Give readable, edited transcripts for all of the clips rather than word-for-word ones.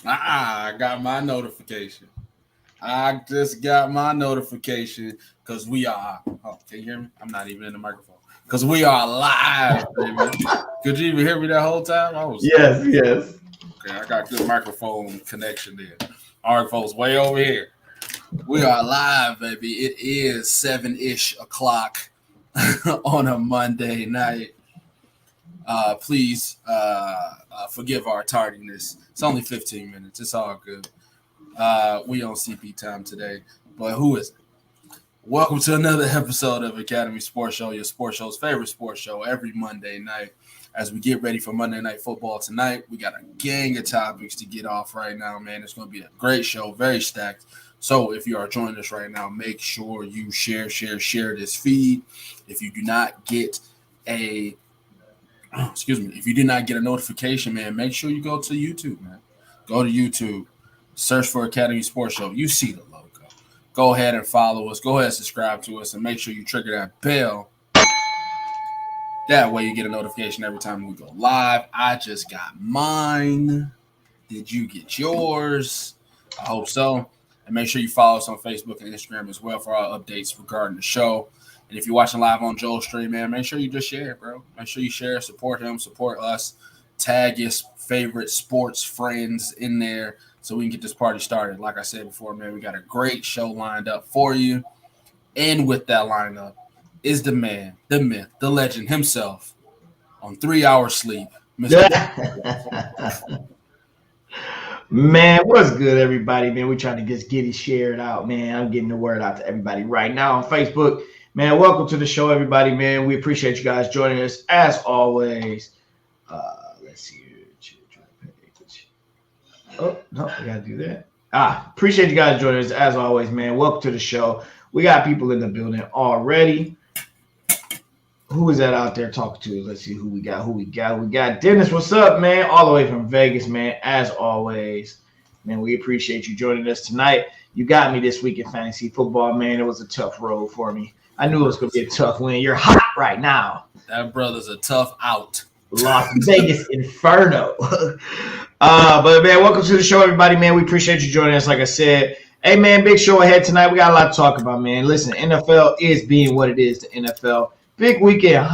I got my notification. I just got my notification because we are. Oh, can you hear me? I'm not even in the microphone. Because we are live, baby. Could you even hear me that whole time? I was Yes, yes. okay. I got good microphone connection there. All right, folks, way over here. We are live, baby. It is 7-ish o'clock on a Monday night. Please forgive our tardiness. It's only 15 minutes. It's all good. We on CP time today. But who is it? Welcome to another episode of Academy Sports Show, your sports show's favorite sports show every Monday night. As we get ready for Monday Night Football tonight, we got a gang of topics to get off right now, man. It's going to be a great show, very stacked. So if you are joining us right now, make sure you share this feed. If you do not get a if you did not get a notification, man, make sure you go to YouTube, man. Go to YouTube, search for Academy Sports Show. You see the logo. Go ahead and follow us. Go ahead and subscribe to us, and make sure you trigger that bell. That way you get a notification every time we go live. I just got mine. Did you get yours? I hope so. And make sure you follow us on Facebook and Instagram as well for our updates regarding the show. And if you're watching live on Joel's stream, man, make sure you just share it, bro. Make sure you share, support him, support us. Tag your favorite sports friends in there so we can get this party started. Like I said before, man, we got a great show lined up for you. And with that lineup is the man, the myth, the legend himself on 3 hours sleep, Mr. Man, what's good, everybody? Man, we're trying to just get it shared out, man. I'm getting the word out to everybody right now on Facebook. Man, welcome to the show, everybody, man. We appreciate you guys joining us, as always. Let's see here. Oh, no, I got to do that. Appreciate you guys joining us, as always, man. Welcome to the show. We got people in the building already. Who is that out there talking to us? Let's see who we got. We got Dennis. What's up, man? All the way from Vegas, man. As always, man, we appreciate you joining us tonight. You got me this week in fantasy football, man. It was a tough road for me. I knew it was going to be a tough win. You're hot right now. That brother's a tough out. Las Vegas Inferno. But, man, welcome to the show, everybody, man. We appreciate you joining us, like I said. Hey, man, big show ahead tonight. We got a lot to talk about, man. Listen, NFL is being what it is, the NFL. Big weekend.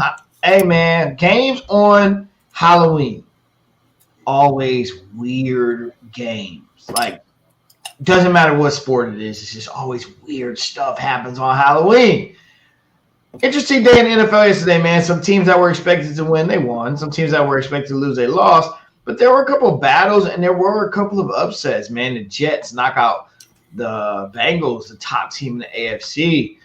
Hey, man, games on Halloween. Always weird games. Like, doesn't matter what sport it is. It's just always weird stuff happens on Halloween. Interesting day in the NFL yesterday, man. Some teams that were expected to win, they won. Some teams that were expected to lose, they lost. But there were a couple of battles, and there were a couple of upsets, man. The Jets knock out the Bengals, the top team in the AFC.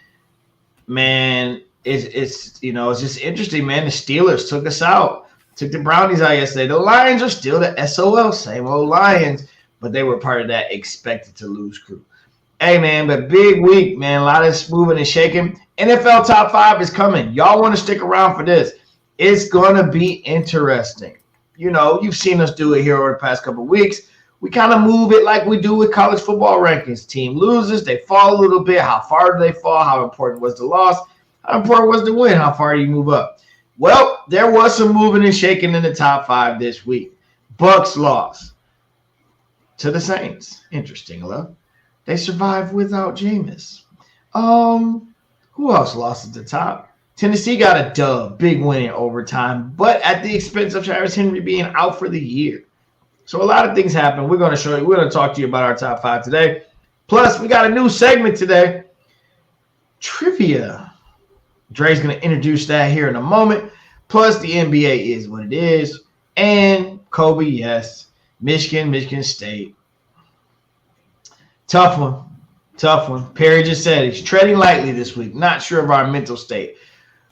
Man, it's just interesting, man. The Steelers took us out, took the Brownies out yesterday. The Lions are still the SOL, same old Lions, but they were part of that expected to lose crew. Hey, man, but big week, man. A lot of moving and shaking. NFL Top 5 is coming. Y'all want to stick around for this. It's going to be interesting. You know, you've seen us do it here over the past couple of weeks. We kind of move it like we do with college football rankings. Team loses, they fall a little bit. How far do they fall? How important was the loss? How important was the win? How far do you move up? Well, there was some moving and shaking in the top 5 this week. Bucks lost to the Saints. Interesting enough. They survived without Jameis. Who else lost at the top? Tennessee got a dub, big win in overtime, but at the expense of Travis Henry being out for the year. So a lot of things happen. We're going to talk to you about our top 5 today. Plus, we got a new segment today, Trivia. Dre's going to introduce that here in a moment. Plus, the NBA is what it is. And Kobe, yes. Michigan State. Tough one. Perry just said he's treading lightly this week. Not sure of our mental state.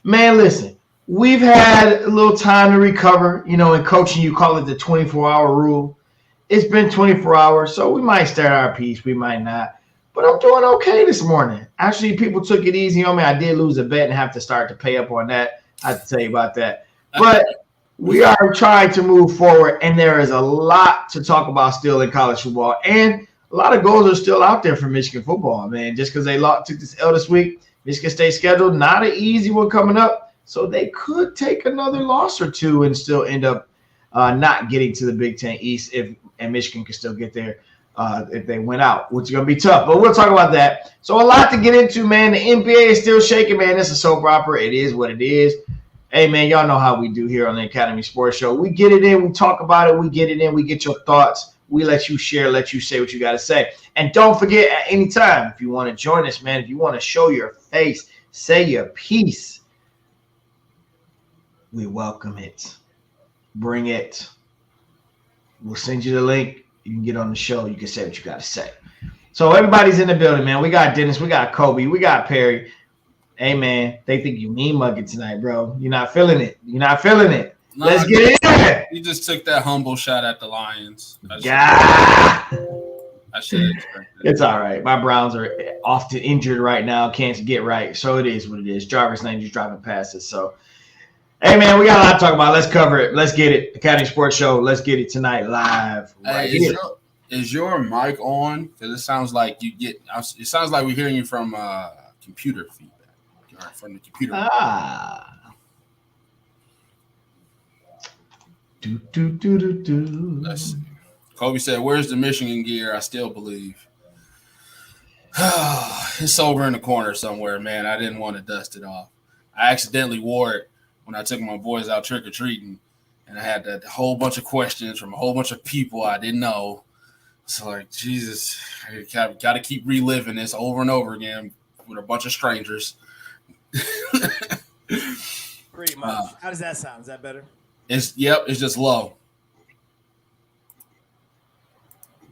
Man, listen. We've had a little time to recover. You know, in coaching, you call it the 24-hour rule. It's been 24 hours, so we might start our piece. We might not. But I'm doing okay this morning. Actually, people took it easy on me. I did lose a bet and have to start to pay up on that. I have to tell you about that. But we are trying to move forward, and there is a lot to talk about still in college football. And a lot of goals are still out there for Michigan took this L this week. Michigan State schedule, not an easy one coming up. So they could take another loss or two and still end up not getting to the Big Ten East and Michigan can still get there if they went out, which is going to be tough. But we'll talk about that. So a lot to get into, man. The NBA is still shaking, man. It's a soap opera. It is what it is. Hey, man, y'all know how we do here on the Academy Sports Show. We get it in. We talk about it. We get it in. We get your thoughts. We let you share, let you say what you got to say. And don't forget, at any time, if you want to join us, man, if you want to show your face, say your piece, we welcome it. Bring it. We'll send you the link. You can get on the show. You can say what you got to say. So everybody's in the building, man. We got Dennis. We got Kobe. We got Perry. Hey, man, they think you mean mugging tonight, bro. You're not feeling it. You're not feeling it. No, let's get in there. You just took that humble shot at the Lions. Yeah. I should have expected it. It's all right. My Browns are often injured right now. Can't get right. So it is what it is. Jarvis Landry's driving past us. So, hey, man, we got a lot to talk about. Let's cover it. Let's get it. Academy Sports Show. Let's get it tonight live. Right here. Is your mic on? Because it sounds like it sounds like we're hearing you from computer feedback. From the computer. Let's see. Kobe said, "Where's the Michigan gear? I still believe it's over in the corner somewhere, man. I didn't want to dust it off. I accidentally wore it when I took my boys out trick or treating, and I had a whole bunch of questions from a whole bunch of people I didn't know. So, like, Jesus, I got to keep reliving this over and over again with a bunch of strangers." Pretty much. How does that sound? Is that better? It's just low.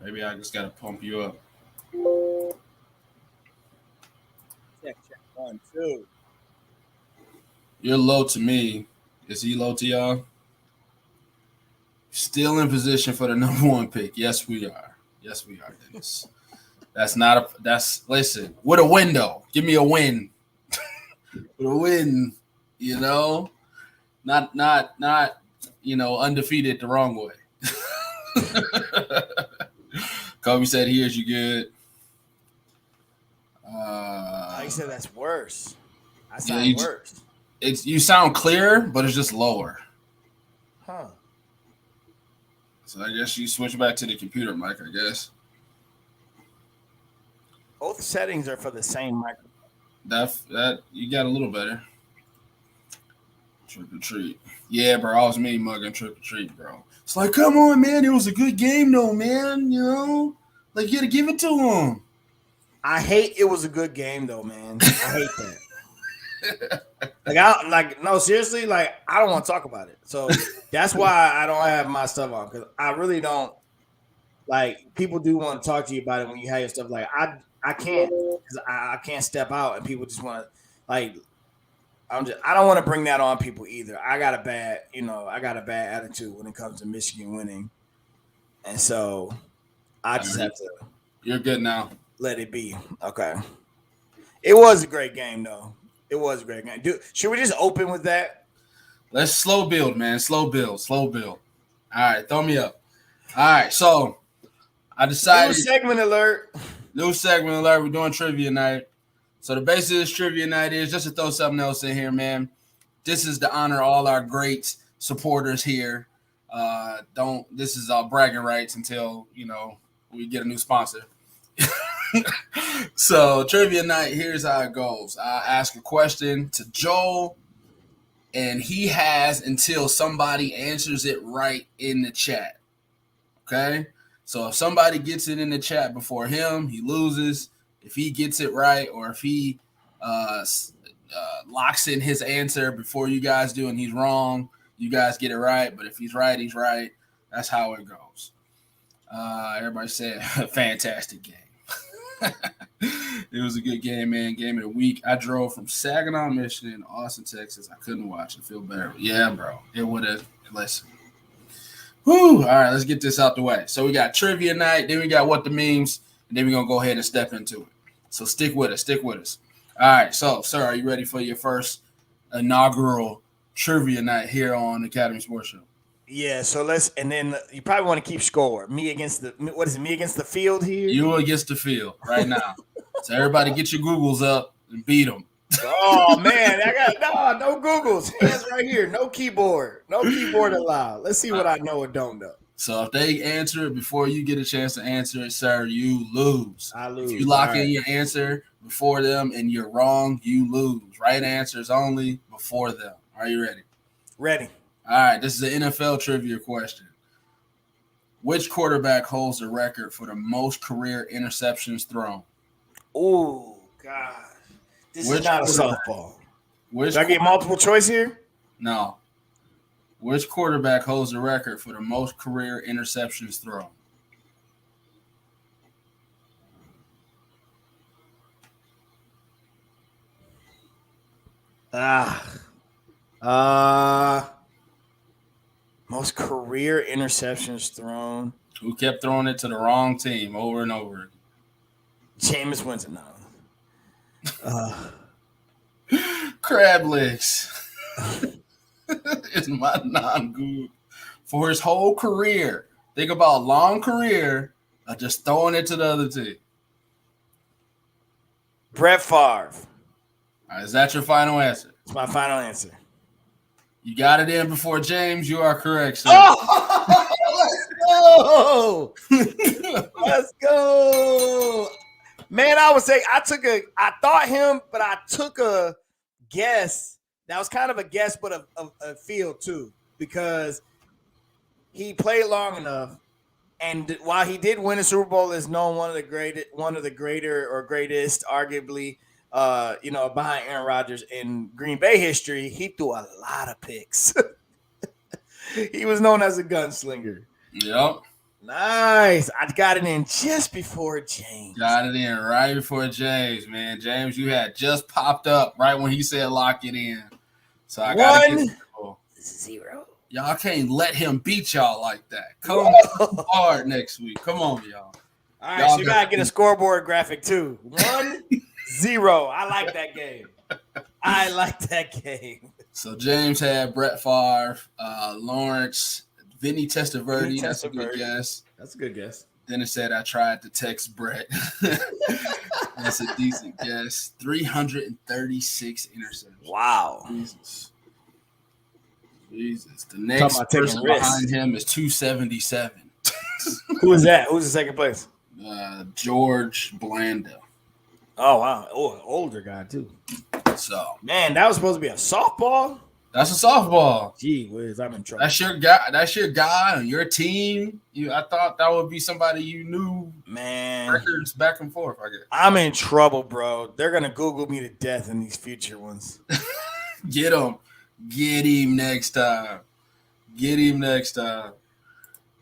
Maybe I just gotta pump you up. Check 1, 2. You're low to me. Is he low to y'all? Still in position for the number 1 pick. Yes, we are. Yes, we are, Dennis. Listen, with a window. Give me a win. With a win, you know, not undefeated the wrong way. Kobe said, "Here's you good." He said that's worse. I sound worse. You sound clearer, but it's just lower. Huh. So I guess you switch back to the computer mic. I guess both settings are for the same microphone. That you got a little better. Trick or treat. Yeah, bro. I was me mugging trick or treat, bro. It's like, come on, man. It was a good game, though, man. You know? Like, you got to give it to him. I hate it was a good game, though, man. I hate that. No, seriously, I don't want to talk about it. So that's why I don't have my stuff on, because I really don't, people do want to talk to you about it when you have your stuff. I can't, because I can't step out, and people just want to, I don't want to bring that on people either. I got a bad attitude when it comes to Michigan winning, and so I just have to. You're good now. Let it be. Okay. It was a great game, though. It was a great game. Dude, should we just open with that? Let's slow build, man. Slow build. All right, throw me up. All right, so I decided. New segment alert. We're doing trivia night. So the basis of this trivia night is just to throw something else in here, man. This is to honor all our great supporters here. This is our bragging rights until, we get a new sponsor. So trivia night, here's how it goes. I ask a question to Joel, and he has until somebody answers it right in the chat. Okay? So if somebody gets it in the chat before him, he loses. If he gets it right, or if he locks in his answer before you guys do and he's wrong, you guys get it right. But if he's right, he's right. That's how it goes. Everybody said, fantastic game. It was a good game, man. Game of the week. I drove from Saginaw, Michigan, to Austin, Texas. I couldn't watch it. Feel better. Yeah, bro. It would have. Listen. Whew. All right, let's get this out the way. So we got trivia night. Then we got what the memes. And then we're going to go ahead and step into it. So stick with us. All right. So, sir, are you ready for your first inaugural trivia night here on Academy Sports Show? Yeah, so and then you probably want to keep score. Me against the field here? You against the field right now. So everybody get your Googles up and beat them. Oh man, I got no Googles. Hands right here. No keyboard. No keyboard allowed. Let's see what I know or don't know. So if they answer it before you get a chance to answer it, sir, you lose. I lose. If you lock in your answer before them and you're wrong, you lose. Right answers only before them. Are you ready? Ready. All right, this is an NFL trivia question. Which quarterback holds the record for the most career interceptions thrown? Oh, God. This is not a softball. Did I get multiple choice here? No. Which quarterback holds the record for the most career interceptions thrown? Most career interceptions thrown. Who kept throwing it to the wrong team over and over? Jameis Winston. No. Crab legs. It's my non-Google. For his whole career. Think about a long career of just throwing it to the other team. Brett Favre. All right, is that your final answer? It's my final answer. You got it in before James. You are correct, sir. Oh, let's go. Let's go. Man, I would say I thought him, but I took a guess. That was kind of a guess, but a feel too, because he played long enough. And while he did win a Super Bowl, is known one of the greatest, arguably, behind Aaron Rodgers in Green Bay history, he threw a lot of picks. He was known as a gunslinger. Yep. Nice. I got it in just before James. Got it in right before James, man. James, you had just popped up right when he said lock it in. So I got 1-0. Y'all can't let him beat y'all like that. Come hard next week. Come on, y'all. All right, so you got to get a scoreboard graphic too. 1-0. I like that game. So James had Brett Favre, Lawrence, Vinny Testaverde. That's a good guess. That's a good guess. Then it said I tried to text Brett. That's a decent guess. 336 interceptions. Wow. Jesus. The next person behind him is 277. Who is that? Who's the second place? George Blanda. Oh, wow. Oh, an older guy, too. So, man, that was supposed to be a softball? That's a softball. Gee whiz, I'm in trouble. That's your guy. That's your guy on your team. I thought that would be somebody you knew. Man, records back and forth. I guess I'm in trouble, bro. They're gonna Google me to death in these future ones. Get him next time. All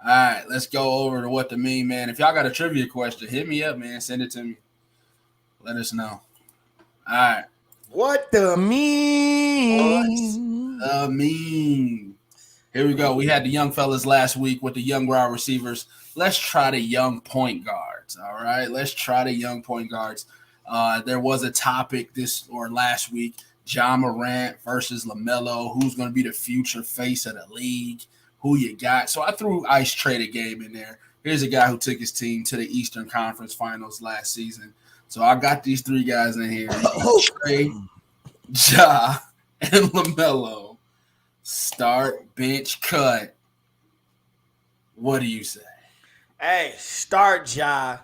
right, let's go over to what the meme, man. If y'all got a trivia question, hit me up, man. Send it to me. Let us know. All right. What the meme? Here we go. We had the young fellas last week with the young wide receivers. Let's try the young point guards. All right. Let's try the young point guards. There was a topic last week, Ja Morant versus LaMelo. Who's going to be the future face of the league? Who you got? So I threw Ice Trade a game in there. Here's a guy who took his team to the Eastern Conference Finals last season. So I got these three guys in here. Trey, Ja, and LaMelo. Start, bench, cut. What do you say? Hey, start Ja,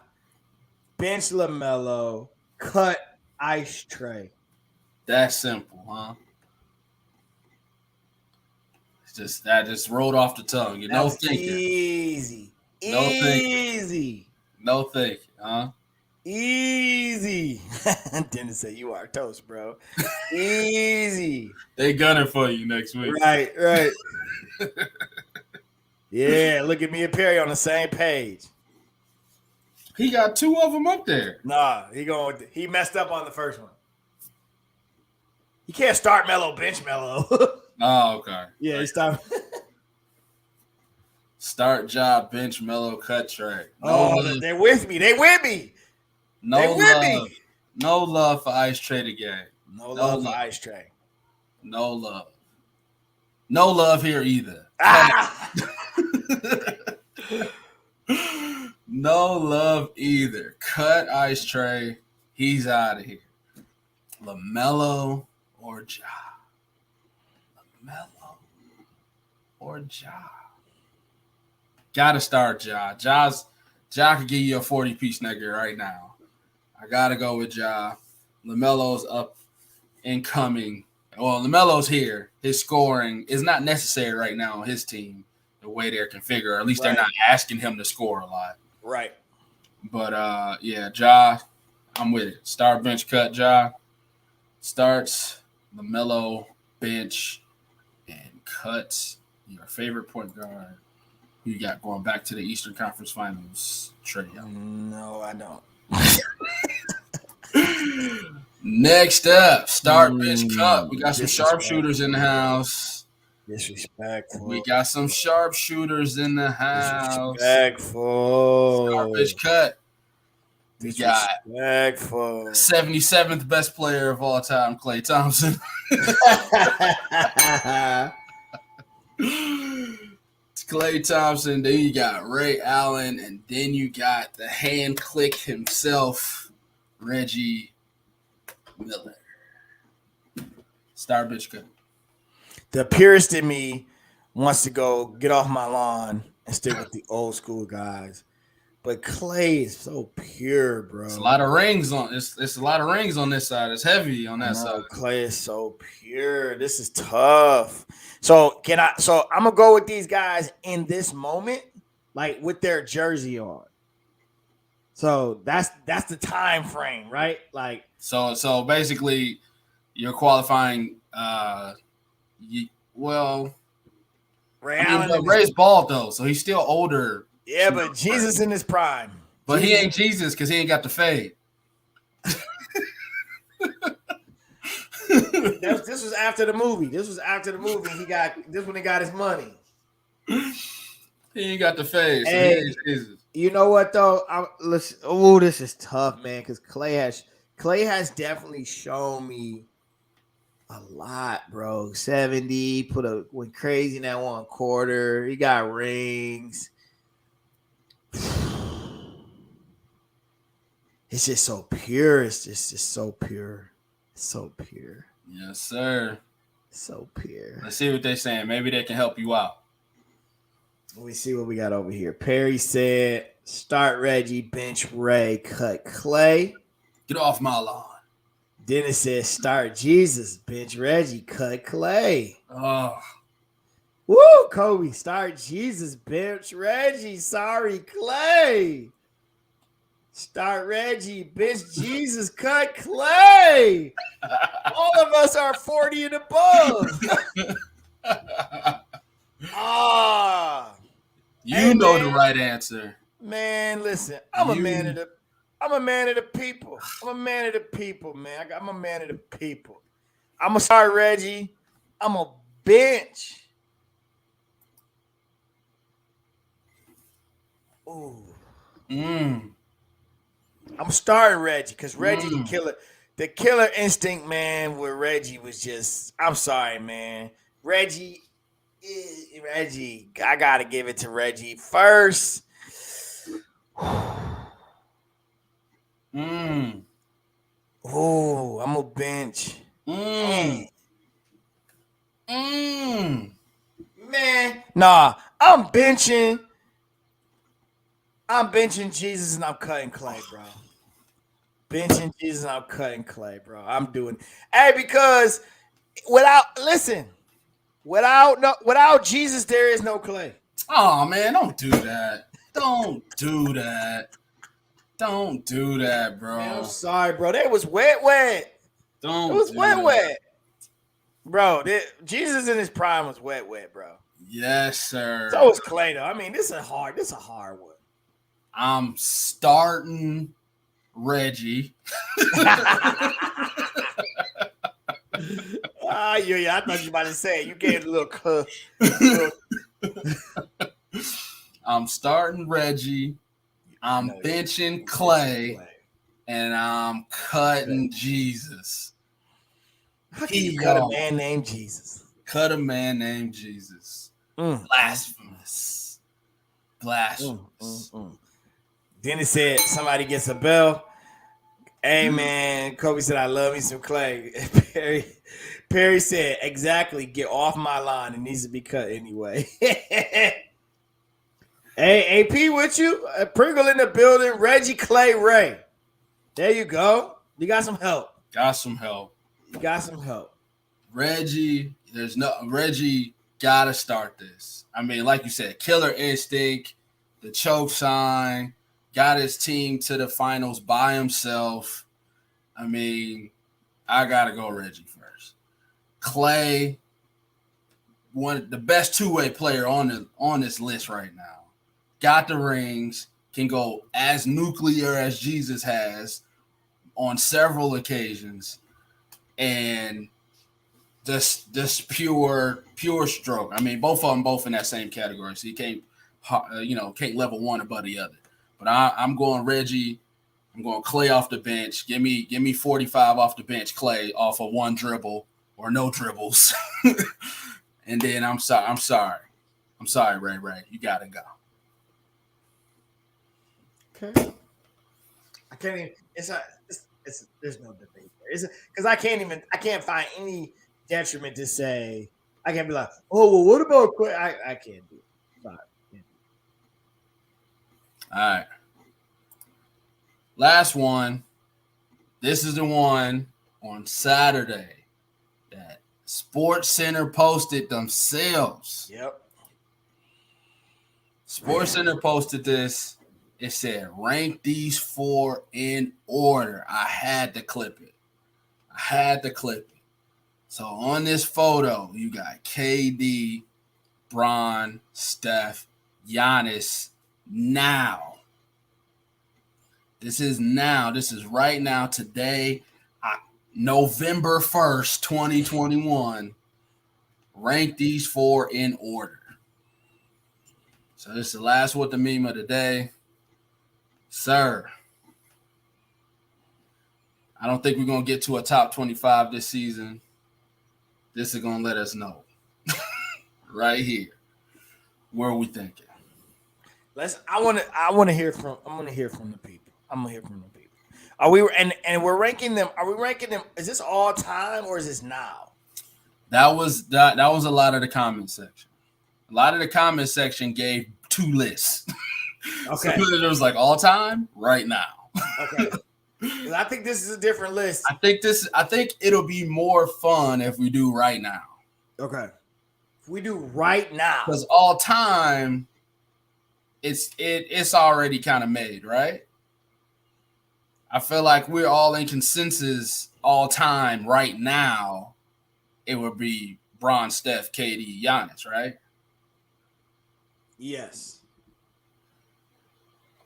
bench LaMelo, cut Ice Trey. That's simple, huh? That just rolled off the tongue. No thinking. Easy. No thinking, huh? Easy. Didn't say you are toast, bro. Easy. They gunning for you next week. Right. Yeah, look at me and Perry on the same page. He got two of them up there. Nah, he messed up on the first one. You can't start Melo, bench Melo. Oh, okay. Yeah, he stopped. Start job, bench Melo, cut Trey. They're with me. No love. No love for Ice Trey again. No love for Ice Trey. No love. No love here either. No love either. Cut Ice Trey. He's out of here. LaMelo or Ja? LaMelo or Ja? Gotta start Ja. Ja could give you a 40-piece nigga right now. I gotta go with Ja. LaMelo's up and coming. Well, LaMelo's here. His scoring is not necessary right now on his team, the way they're configured. Or at least they're not asking him to score a lot. Right. But yeah, Ja, I'm with it. Start, bench, cut. Ja starts, LaMelo bench, and cuts. Your favorite point guard. Who you got going back to the Eastern Conference Finals? Trae Young. No, I don't. Next up, start, bench, cut. We got some Disrespectful. sharpshooters in the house. Disrespectful. We got some sharpshooters in the house. Disrespectful. Start, bench, cut. We got Disrespectful. 77th best player of all time, Klay Thompson. It's Klay Thompson. Then you got Ray Allen, and then you got the hand click himself, Reggie Miller. Star bitch good. The purist in me wants to go get off my lawn and stick with the old school guys. But Klay is so pure, bro. It's a lot of rings on it's a lot of rings on this side. It's heavy on that side. Klay is so pure. This is tough. So I'm gonna go with these guys in this moment, like with their jersey on. So that's the time frame, right? Like so basically you're qualifying Ray's bald though, so he's still older. Yeah, but Jesus in his prime. But he ain't Jesus because he ain't got the fade. This was after the movie. This when he got his money. He ain't got the fade. So Hey, he ain't Jesus. You know what though? This is tough, man. Because Klay has definitely shown me a lot, bro. 70 went crazy in that one quarter. He got rings. It's just so pure. It's just so pure. It's so pure. Yes, sir. So pure. Let's see what they're saying. Maybe they can help you out. Let me see what we got over here. Perry said, start Reggie, bench Ray, cut Klay. Get off my lawn. Dennis said, start Jesus, bench Reggie, cut Klay. Oh. Woo, Kobe, start Jesus, bench Reggie. Sorry, Klay. Start Reggie, bench Jesus, cut Klay. All of us are 40 and above. You know the right answer. Man, listen, I'm a man of the people. I'm a man of the people, man. I'm a man of the people. I'm gonna start Reggie. I'm a bench. Ooh. I'm starting Reggie because Reggie the killer instinct, man, with Reggie was just, I'm sorry, man. Reggie, I gotta give it to Reggie first. Oh, I'm a bench. Man, nah, I'm benching Jesus and I'm cutting Klay, bro. Benching Jesus and I'm cutting Klay, bro. I'm doing because without Jesus, there is no Klay. Oh man, don't do that. Don't do that. Don't do that, bro. Man, I'm sorry, bro. That was wet. It was wet. Bro, Jesus in his prime was wet, bro. Yes, sir. So was Klay, though. I mean, this is a hard one. I'm starting Reggie. Yeah, I thought you were about to say it. You gave a little I'm starting Reggie. I'm benching Klay. And I'm cutting Jesus. How can you cut a man named Jesus? Cut a man named Jesus. Blasphemous. Dennis said somebody gets a bell. Hey man, Kobe said I love me some Clay. Perry said exactly. Get off my line. It needs to be cut anyway. Hey, AP with you? Pringle in the building. Reggie Clay Ray. There you go. You got some help. Got some help. You got some help. Reggie gotta start this. I mean, like you said, killer instinct, the choke sign, got his team to the finals by himself. I mean, I gotta go Reggie first. Clay, the best two-way player on this list right now. Got the rings, can go as nuclear as Jesus has on several occasions, and just pure stroke. I mean, both of them both in that same category, so you can't level one above the other. But I'm going Reggie. I'm going Clay off the bench. Give me 45 off the bench, Clay off of one dribble or no dribbles, and then I'm sorry, Ray. You gotta go. Okay. I can't even. There's no debate there. Because I can't find any detriment to say. I can't be like, oh well, what about Clay? I can't do it. Sorry. All right. Last one. This is the one on Saturday that Sports Center posted themselves. Yep. Sports Center posted this. It said, rank these four in order. I had to clip it. So on this photo, you got KD, Bron, Steph, Giannis now. This is right now, today, November 1st, 2021. Rank these four in order. So this is the last What the Meme of the day. Sir, I don't think we're going to get to a top 25 this season. This is going to let us know right here. Where are we thinking? I want to hear from the people. Are we and we're ranking them? Are we ranking them? Is this all time or is this now? That was a lot of the comment section. A lot of the comment section gave two lists. Okay. So it was like all time right now. Okay. I think this is a different list. I think it'll be more fun if we do right now. Okay. If we do right now. Because all time, it's already kind of made, right? I feel like we're all in consensus all time right now. It would be Bron, Steph, KD, Giannis, right? Yes.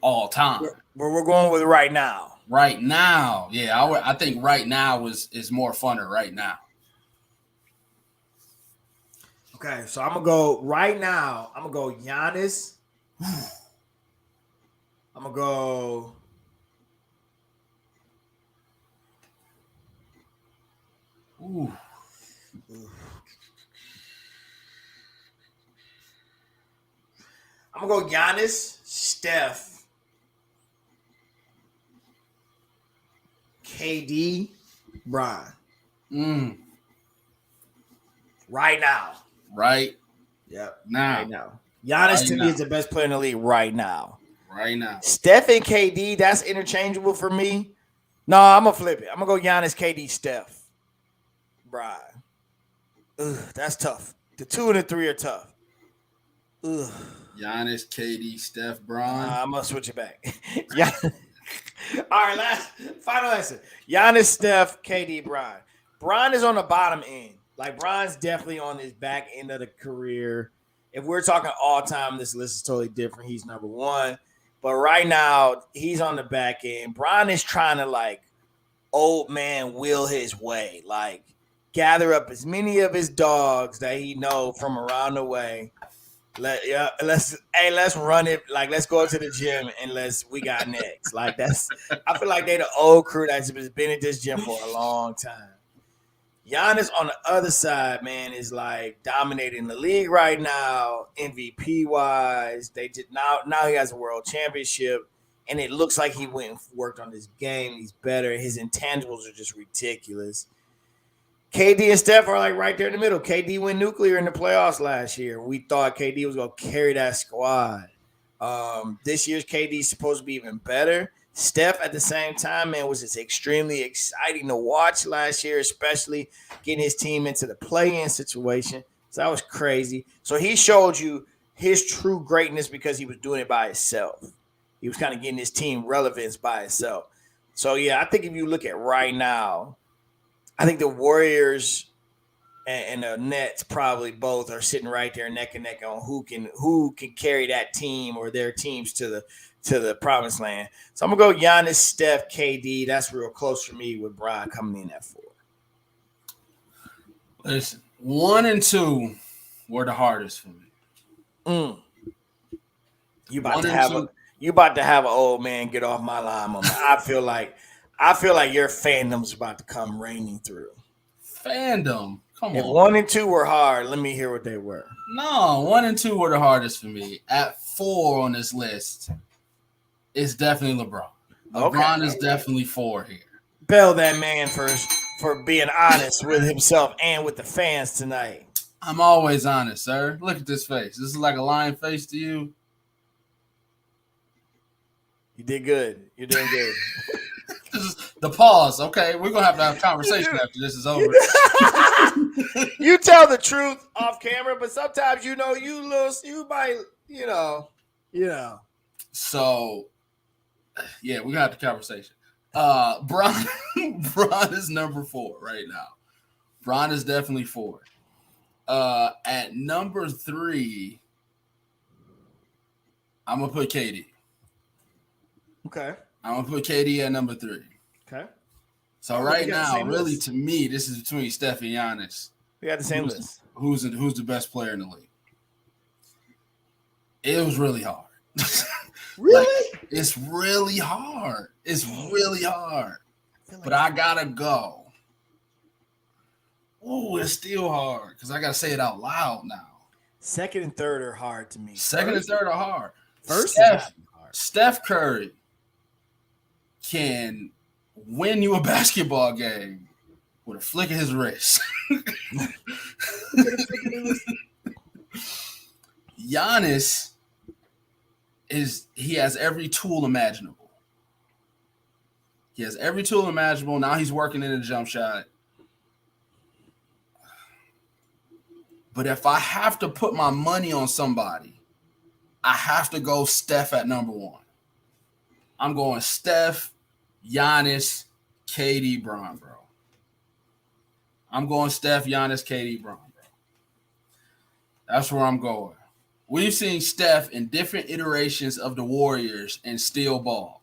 All time. But we're going with right now. Right now. Yeah, I think right now is more funner right now. Okay, so I'm going to go right now. I'm going to go Giannis. I'm going to go Ooh. I'm going to go Giannis, Steph, KD, Bron. Right now. Right. Yep. Now. Right now. Giannis to me is the best player in the league right now. Right now. Steph and KD, that's interchangeable for me. No, I'm going to flip it. I'm going to go Giannis, KD, Steph. Bron. Ugh, that's tough. The 2 and the 3 are tough. Ugh. Giannis, KD, Steph, Bron. I'm going to switch it back. Yeah. All right, final answer. Giannis, Steph, KD, Bron. Bron is on the bottom end. Like, Bron's definitely on his back end of the career. If we're talking all time, this list is totally different. He's number one. But right now, he's on the back end. Bron is trying to, like, old man will his way. Like, gather up as many of his dogs that he know from around the way. Let's run it. Like, let's go to the gym and we got next. Like, I feel like they the old crew that's been at this gym for a long time. Giannis on the other side, man, is like dominating the league right now, MVP wise. They did now he has a world championship. and it looks like he went and worked on his game. He's better. His intangibles are just ridiculous. KD and Steph are like right there in the middle. KD went nuclear in the playoffs last year. We thought KD was going to carry that squad. This year's KD is supposed to be even better. Steph at the same time, man, was just extremely exciting to watch last year, especially getting his team into the play-in situation. So that was crazy. So he showed you his true greatness because he was doing it by himself. He was kind of getting his team relevance by himself. So, yeah, I think if you look at right now, I think the Warriors and the Nets probably both are sitting right there neck and neck on who can carry that team or their teams to the promised land. So I'm gonna go Giannis, Steph, KD. That's real close for me with Bron coming in at 4. Listen, 1 and 2 were the hardest for me. You about to have an old man get off my line moment. I feel like your fandom's about to come raining through. Fandom? Come on. If 1 and 2 were hard, let me hear what they were. No, 1 and 2 were the hardest for me. At 4 on this list, it's definitely LeBron. LeBron is definitely 4 here. Bell that man for being honest with himself and with the fans tonight. I'm always honest, sir. Look at this face. This is like a lying face to you. You did good. You're doing good. This is the pause. Okay, we're gonna have to have a conversation after this is over. You tell the truth off camera, but sometimes you might. So, yeah, we got the conversation. Bron is number 4 right now. Bron is definitely 4. At number 3, I'm gonna put KD. Okay. I'm gonna put KD at number 3. Okay. So right now, really, list. To me, this is between Steph and Giannis. We got the same list. Who's the best player in the league? It was really hard. Really? It's really hard. It's really hard. But I gotta go. Oh, it's still hard because I gotta say it out loud now. Second and third are hard to me. Second and third are hard. First, Steph Curry can win you a basketball game with a flick of his wrist. Giannis he has every tool imaginable. He has every tool imaginable. Now he's working in a jump shot. But if I have to put my money on somebody, I have to go Steph at number 1. I'm going Steph, Giannis, KD, Bron, bro. I'm going Steph, Giannis, KD, Bron, bro. That's where I'm going. We've seen Steph in different iterations of the Warriors and still ball.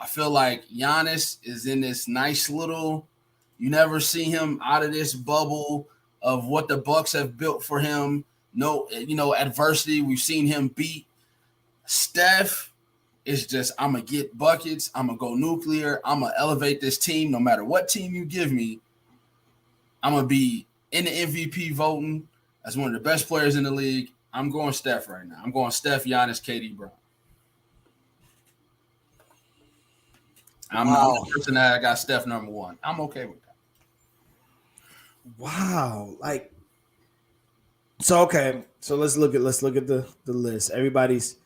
I feel like Giannis is in this nice little, you never see him out of this bubble of what the Bucks have built for him. No, adversity. We've seen him beat. Steph is just, I'm going to get buckets. I'm going to go nuclear. I'm going to elevate this team no matter what team you give me. I'm going to be in the MVP voting as one of the best players in the league. I'm going Steph right now. I'm going Steph, Giannis, KD, bro. I'm the person that got Steph number 1. I'm okay with that. Wow. So let's look at the list. Everybody's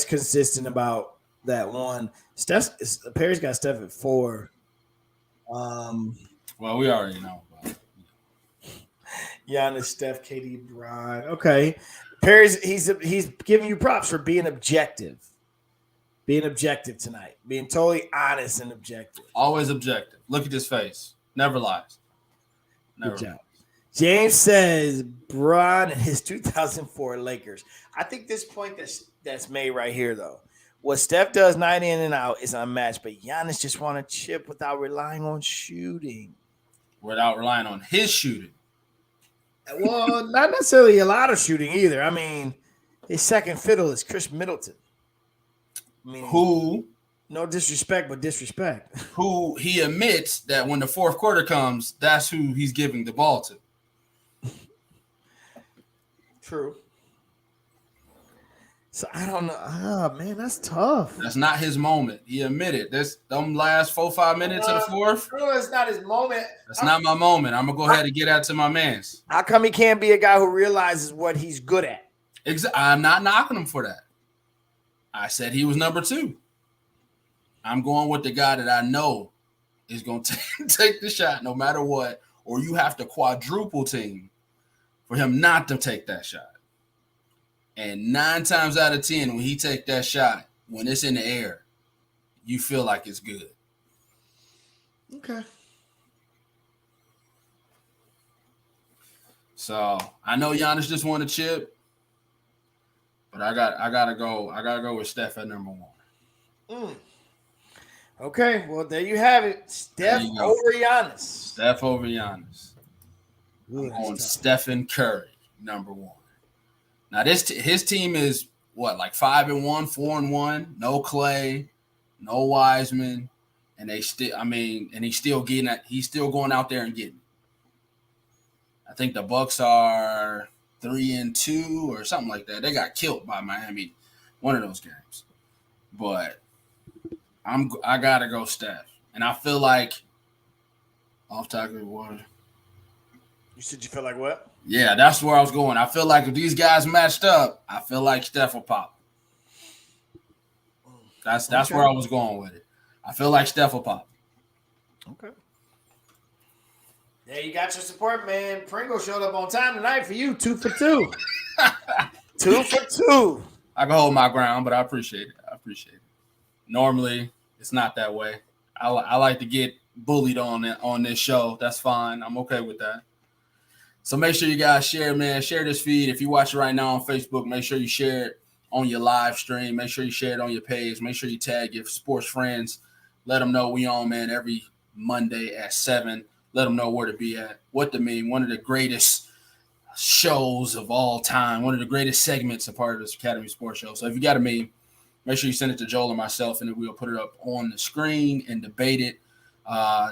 consistent about that one. Perry's got Steph at 4. Well, we already know about it. Giannis, Steph, KD, Bron. Okay. Perry's he's giving you props for being objective. Being objective tonight. Being totally honest and objective. Always objective. Look at his face. Never lies. Good job. James says Bron and his 2004 Lakers. I think this point that's made right here, though. What Steph does night in and out is unmatched, but Giannis just want to chip without relying on shooting. Without relying on his shooting. Well, not necessarily a lot of shooting either. I mean, his second fiddle is Chris Middleton. I mean, who, no disrespect, but disrespect. Who he admits that when the fourth quarter comes, that's who he's giving the ball to. True. So I don't know. Oh man, that's tough. That's not his moment. He admitted this. Them last 4-5 minutes of the fourth. No, it's not his moment. That's not my moment. I'm gonna go ahead and get out to my man's. How come he can't be a guy who realizes what he's good at? I'm not knocking him for that. I said he was number 2. I'm going with the guy that I know is going to take the shot no matter what, or you have to quadruple team for him not to take that shot. And 9 times out of 10, when he take that shot, when it's in the air, you feel like it's good. Okay. So I know Giannis just won a chip, but I gotta go with Steph at number 1. Okay, well there you have it. Steph over Giannis. Steph over Giannis. I'm going Stephen Curry, number 1. Now his team is what, like 5-1, 4-1, no Clay, no Wiseman, and he's still getting it. He's still going out there and getting it. I think the Bucks are 3-2 or something like that. They got killed by Miami, one of those games. But I gotta go Steph, and I feel like off topic water. You said you feel like what? Yeah, that's where I was going. I feel like if these guys matched up, I feel like Steph will pop. That's where I was going with it. I feel like Steph will pop. Okay. Yeah, you got your support, man. Pringle showed up on time tonight for you. 2 for 2. 2 for 2. I can hold my ground, but I appreciate it. Normally, it's not that way. I like to get bullied on this show. That's fine. I'm okay with that. So make sure you guys share, man. Share this feed. If you watch it right now on Facebook, make sure you share it on your live stream. Make sure you share it on your page. Make sure you tag your sports friends. Let them know we on, man, every Monday at 7. Let them know where to be at, what to mean. One of the greatest shows of all time. One of the greatest segments a part of this Academy Sports Show. So if you got a meme, make sure you send it to Joel or myself, and then we'll put it up on the screen and debate it.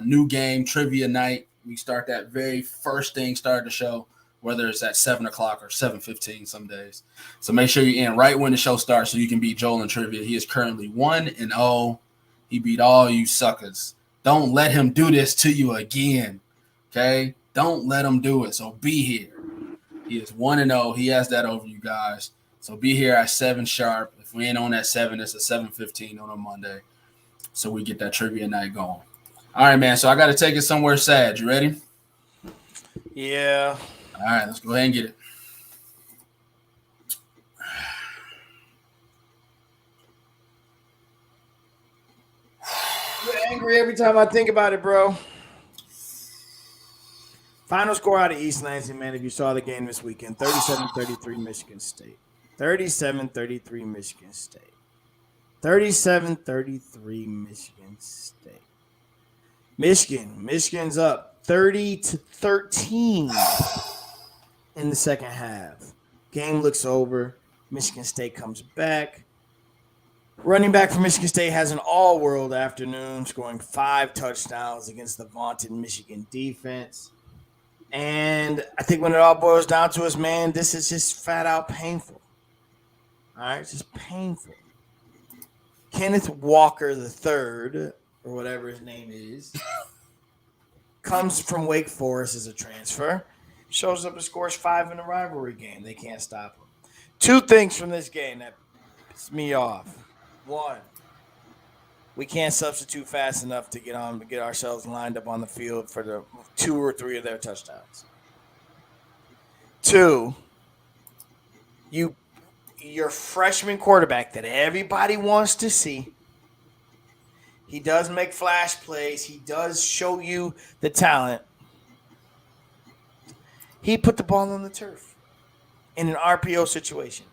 New game, trivia night. We start that very first thing, start the show, whether it's at 7 o'clock or 7:15 some days. So make sure you're in right when the show starts so you can beat Joel in trivia. He is currently 1-0. He beat all you suckers. Don't let him do this to you again, okay? Don't let him do it. So be here. He is 1-0. He has that over you guys. So be here at 7 sharp. If we ain't on at 7, it's at 7:15 on a Monday. So we get that trivia night going. All right, man. So I got to take it somewhere sad. You ready? Yeah. All right, let's go ahead and get it. I'm angry every time I think about it, bro. Final score out of East Lansing, man, if you saw the game this weekend, 37-33 Michigan State. 37-33 Michigan State. 37-33 Michigan State. Michigan's up 30-13 in the second half. Game looks over. Michigan State comes back. Running back for Michigan State has an all-world afternoon, scoring 5 touchdowns against the vaunted Michigan defense. And I think when it all boils down to us, man, this is just flat out painful. All right, it's just painful. Kenneth Walker III, or whatever his name is, comes from Wake Forest as a transfer, shows up and scores 5 in a rivalry game. They can't stop him. 2 things from this game that piss me off. 1, we can't substitute fast enough to get ourselves lined up on the field for the 2 or 3 of their touchdowns. 2, your freshman quarterback that everybody wants to see. He does make flash plays. He does show you the talent. He put the ball on the turf in an RPO situation.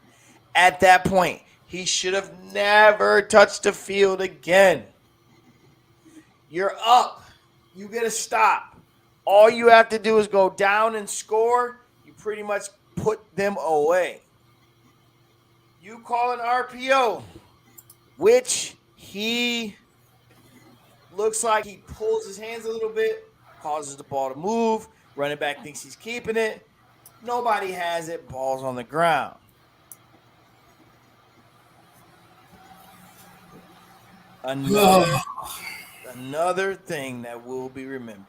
At that point, he should have never touched the field again. You're up. You get a stop. All you have to do is go down and score. You pretty much put them away. You call an RPO, which he looks like he pulls his hands a little bit, causes the ball to move. Running back thinks he's keeping it. Nobody has it. Ball's on the ground. Another thing that will be remembered.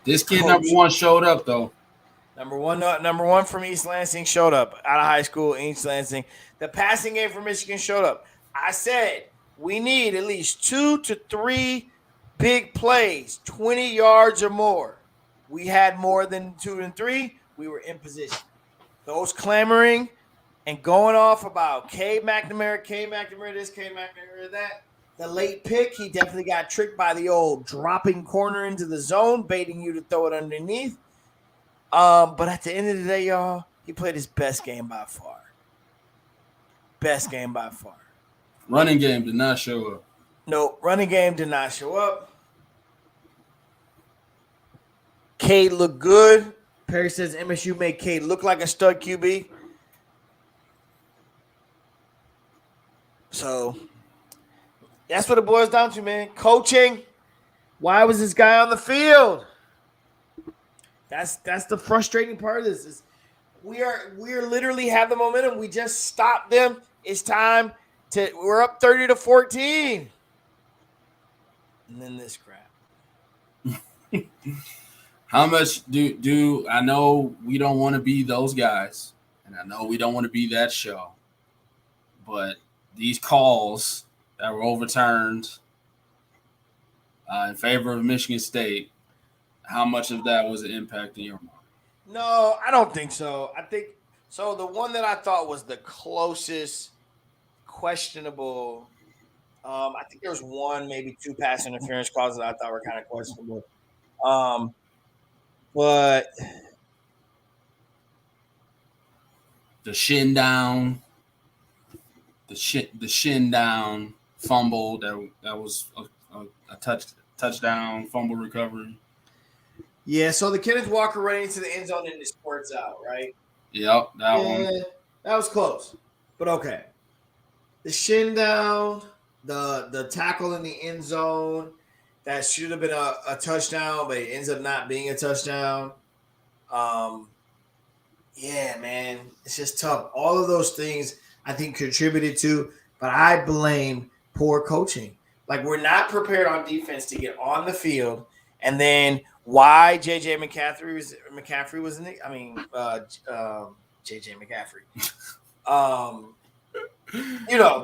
This kid number one showed up though. Number one from East Lansing showed up out of high school. East Lansing, the passing game for Michigan showed up. I said we need at least 2 to 3 big plays, 20 yards or more. We had more than 2 and 3. We were in position. Those clamoring and going off about K. McNamara this, K. McNamara that. The late pick, he definitely got tricked by the old dropping corner into the zone, baiting you to throw it underneath. But at the end of the day, y'all, he played his best game by far. Running game did not show up. No, running game did not show up. Cade looked good. Perry says MSU made Cade look like a stud QB. So that's what it boils down to, man. Coaching. Why was this guy on the field? That's the frustrating part of this. Is we're literally have the momentum. We just stopped them. It's time to. We're up 30-14, and then this crap. How much do I know we don't want to be those guys, and I know we don't want to be that show, but these calls that were overturned in favor of Michigan State, how much of that was an impact in your mind? No, I don't think so. I think so. The one that I thought was the closest questionable. I think there was one, maybe 2 pass interference calls that I thought were kind of questionable. But the shin down fumble that was a touchdown fumble recovery. Yeah, so the Kenneth Walker running into the end zone and it squirts out, right? Yep, that one. That was close, but okay. The shin down, the tackle in the end zone, that should have been a touchdown, but it ends up not being a touchdown. Yeah, man, it's just tough. All of those things I think contributed to, but I blame poor coaching. Like, we're not prepared on defense to get on the field, and then why JJ McCaffrey was in the JJ McCaffrey.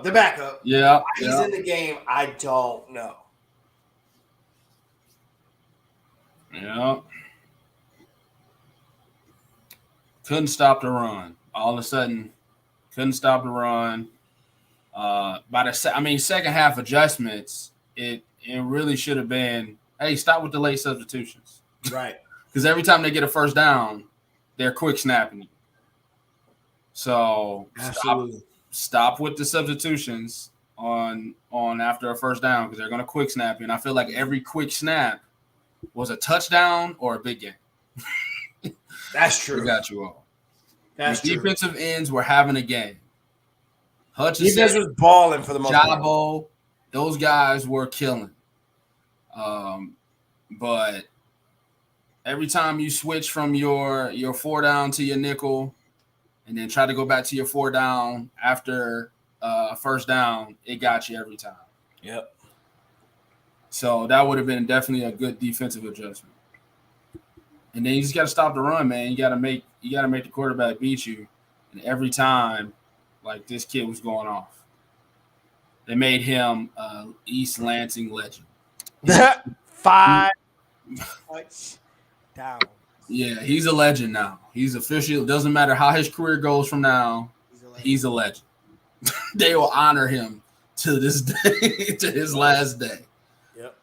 The backup. Yeah. Why he's in the game, I don't know. Yeah. Couldn't stop the run. All of a sudden, couldn't stop the run. By the second half adjustments, it really should have been, hey, stop with the late substitutions. Right. Because every time they get a first down, they're quick snapping you. So stop with the substitutions on after a first down, because they're going to quick snap you. And I feel like every quick snap was a touchdown or a big game. That's true. We got you all. That's the true. Defensive ends were having a game. Hutchinson, defense was balling for the most part. Jabo, those guys were killing. But every time you switch from your 4 down to your nickel and then try to go back to your 4 down after first down, it got you every time. Yep. So that would have been definitely a good defensive adjustment. And then you just got to stop the run, man. You got to make the quarterback beat you. And every time, like, this kid was going off, they made him East Lansing legend. 5 touchdowns. Yeah, he's a legend now. He's official. It doesn't matter how his career goes from now. He's a legend. They will honor him to this day, to his last day. Yep.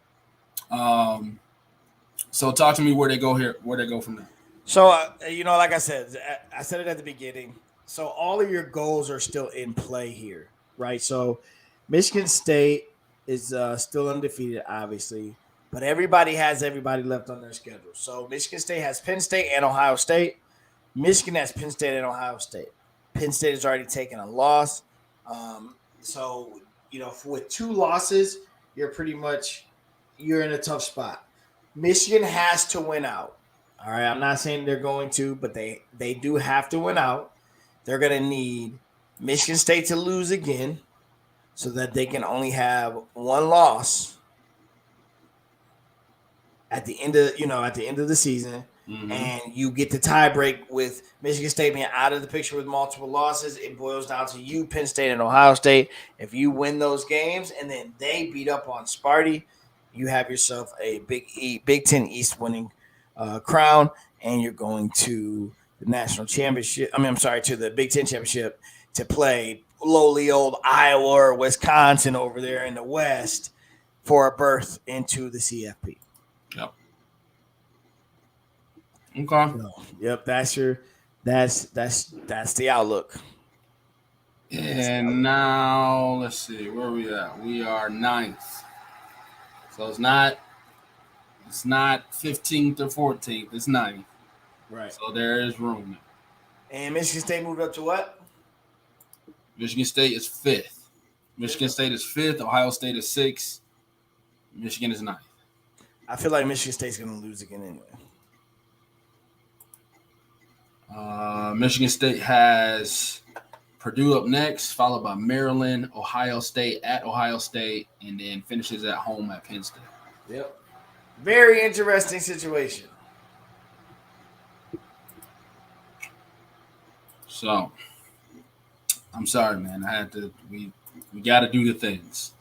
So talk to me where they go here. Where they go from there. So like I said it at the beginning. So all of your goals are still in play here, right? So Michigan State is still undefeated, obviously, but everybody has everybody left on their schedule. So Michigan State has Penn State and Ohio State. Michigan has Penn State and Ohio State. Penn State has already taken a loss. With 2 losses, you're in a tough spot. Michigan has to win out. All right, I'm not saying they're going to, but they do have to win out. They're going to need Michigan State to lose again. so that they can only have one loss at the end of the season, and you get the tie break with Michigan State being out of the picture with multiple losses. It boils down to you, Penn State and Ohio State. If you win those games and then they beat up on Sparty, you have yourself a Big Ten East winning crown, and you're going to the national championship. To the Big Ten championship to play lowly old Iowa or Wisconsin over there in the West for a berth into the CFP. Yep. Okay. So, yep, that's the outlook. And now let's see where we at. We are 9th. So it's not 15th or 14th. It's 9th. Right. So there is room. And Michigan State moved up to what? Michigan State is 5th. Michigan State is 5th. Ohio State is 6th. Michigan is 9th. I feel like Michigan State's going to lose again anyway. Michigan State has Purdue up next, followed by Maryland, Ohio State at Ohio State, and then finishes at home at Penn State. Yep. Very interesting situation. So, I'm sorry, man. We got to do the things.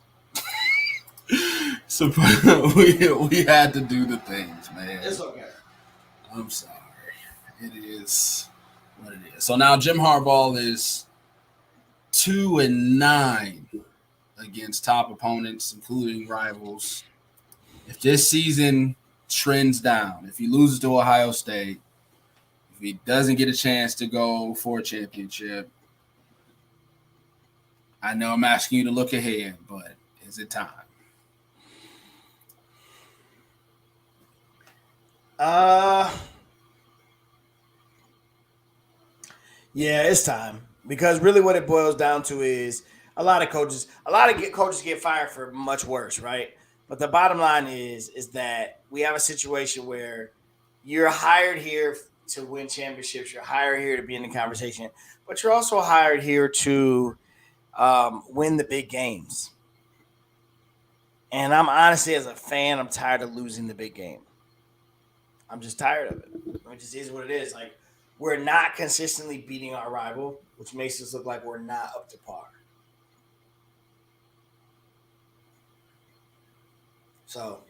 So we had to do the things, man. It's okay. I'm sorry. It is what it is. So now Jim Harbaugh is 2-9 against top opponents, including rivals. If this season trends down, if he loses to Ohio State, if he doesn't get a chance to go for a championship, I know I'm asking you to look ahead, but is it time? Yeah, it's time, because really what it boils down to is a lot of coaches get fired for much worse, right? But the bottom line is that we have a situation where you're hired here to win championships. You're hired here to be in the conversation, but you're also hired here to win the big games. And I'm honestly, as a fan, I'm tired of losing the big game. I'm just tired of it. It just is what it is. Like, we're not consistently beating our rival, which makes us look like we're not up to par. So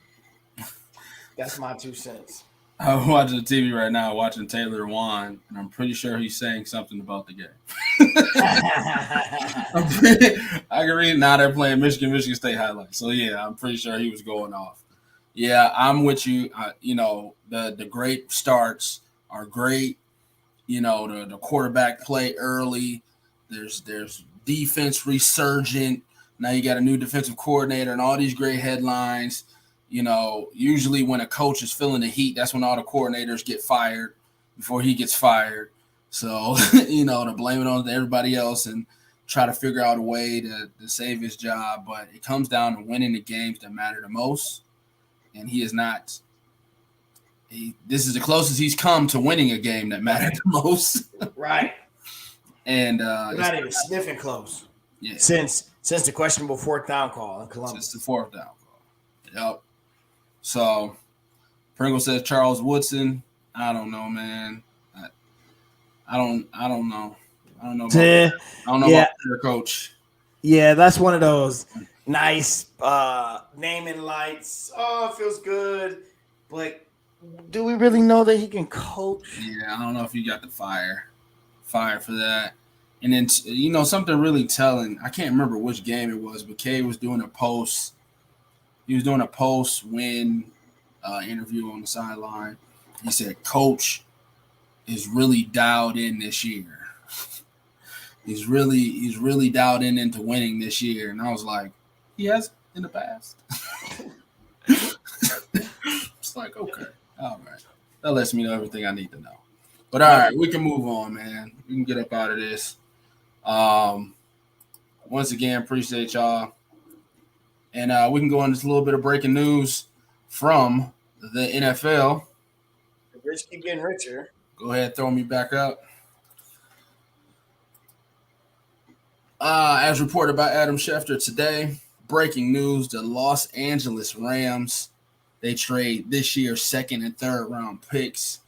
that's my 2 cents. I'm watching the TV right now, watching Taylor Wan, and I'm pretty sure he's saying something about the game. I can read now they're playing Michigan State highlights. So, yeah, I'm pretty sure he was going off. Yeah, I'm with you. The great starts are great. The quarterback play early. There's defense resurgent. Now you got a new defensive coordinator and all these great headlines. Usually when a coach is feeling the heat, that's when all the coordinators get fired before he gets fired. So, to blame it on everybody else and try to figure out a way to save his job. But it comes down to winning the games that matter the most. And he is not. This is the closest he's come to winning a game that mattered the most. Right. And not even sniffing close. Yeah. Since the questionable 4th down call in Columbus. Since the 4th down call. Yep. So Pringle says Charles Woodson. I don't know, man. I don't know. I don't know about their coach. Yeah, that's one of those nice naming lights. Oh, it feels good. But do we really know that he can coach? Yeah, I don't know if you got the fire for that. And then, something really telling. I can't remember which game it was, but Kay was doing a post. He was doing a post-win interview on the sideline. He said, Coach is really dialed in this year. He's really dialed into winning this year. And I was like, he has in the past. It's like, okay, all right. That lets me know everything I need to know. But all right, we can move on, man. We can get up out of this. Once again, appreciate y'all. And we can go into a little bit of breaking news from the NFL. The rich keep getting richer. Go ahead, throw me back up. As reported by Adam Schefter today, breaking news: the Los Angeles Rams, they trade this year's second and third round picks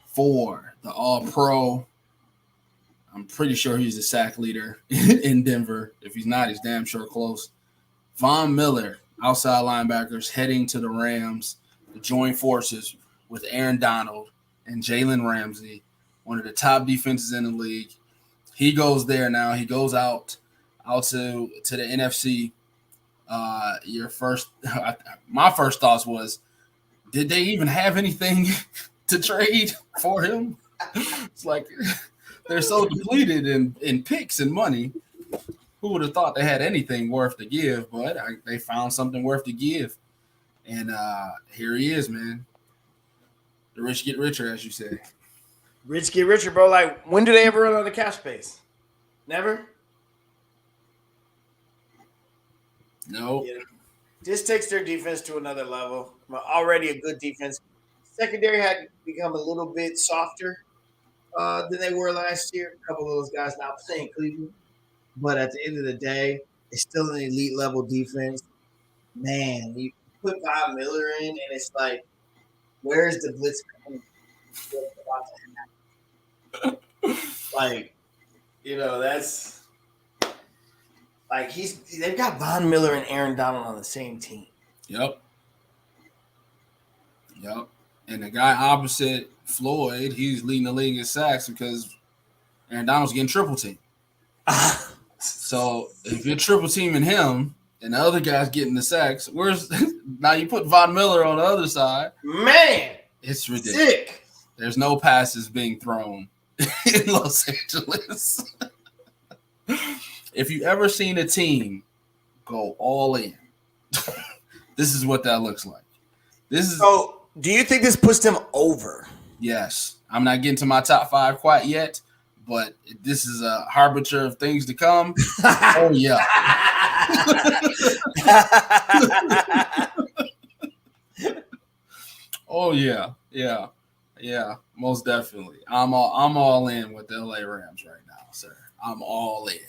for the All-Pro. I'm pretty sure he's the sack leader in Denver. If he's not, he's damn sure close. Von Miller, outside linebackers, heading to the Rams to join forces with Aaron Donald and Jalen Ramsey, one of the top defenses in the league. He goes there now. He goes out to the NFC. My first thoughts was, did they even have anything to trade for him? It's like they're so depleted in picks and money. Who would have thought they had anything worth to give? But they found something worth to give, and here he is, man. The rich get richer, as you say. Rich get richer, bro. Like, when do they ever run out of cap space? Never? No. Yeah. This takes their defense to another level. Already a good defense. Secondary had become a little bit softer than they were last year. A couple of those guys now playing Cleveland. But at the end of the day, it's still an elite level defense. Man, you put Von Miller in, and it's like, where's the blitz coming? Like, that's like they've got Von Miller and Aaron Donald on the same team. Yep. And the guy opposite Floyd, he's leading the league in sacks because Aaron Donald's getting triple team. So if you're triple teaming him and the other guy's getting the sacks, now you put Von Miller on the other side. Man, it's ridiculous. Sick. There's no passes being thrown in Los Angeles. If you ever seen a team go all in, this is what that looks like. So, do you think this puts them over? Yes. I'm not getting to my top 5 quite yet, but this is a harbinger of things to come. Oh, yeah. Oh, yeah. Yeah, most definitely. I'm all in with the LA Rams right now, sir. I'm all in.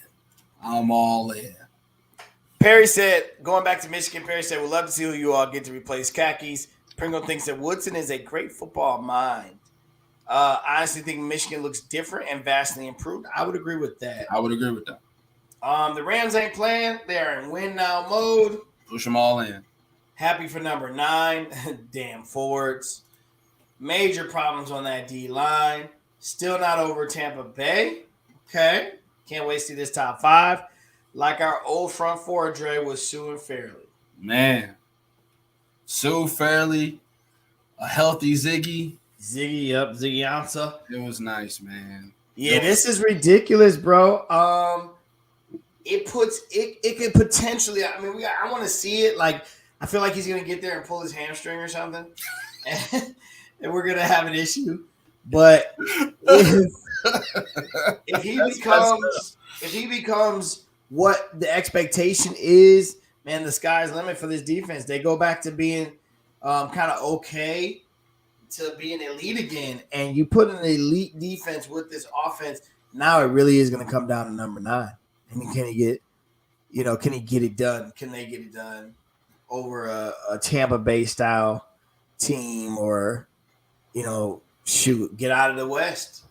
Perry said, going back to Michigan, Perry said, we'd love to see who you all get to replace khakis. Pringle thinks that Woodson is a great football mind. I honestly think Michigan looks different and vastly improved. I would agree with that. The Rams ain't playing. They are in win now mode. Push them all in. Happy for number 9. Damn forwards. Major problems on that D-line. Still not over Tampa Bay. Okay. Can't wait to see this top 5. Like our old front four, Dre, was Sue and Fairley. Man. Sue, Fairley, a healthy Ziggy. Ziggy Ansah. It was nice, man. Yeah, this is ridiculous, bro. It could potentially. I mean, I want to see it. Like, I feel like he's gonna get there and pull his hamstring or something, and we're gonna have an issue. But if he becomes what the expectation is, man, the sky's the limit for this defense. They go back to being kind of okay to being elite again, and you put an elite defense with this offense. Now it really is going to come down to number 9. I mean, can he get it done? Can they get it done over a Tampa Bay style team, or get out of the West,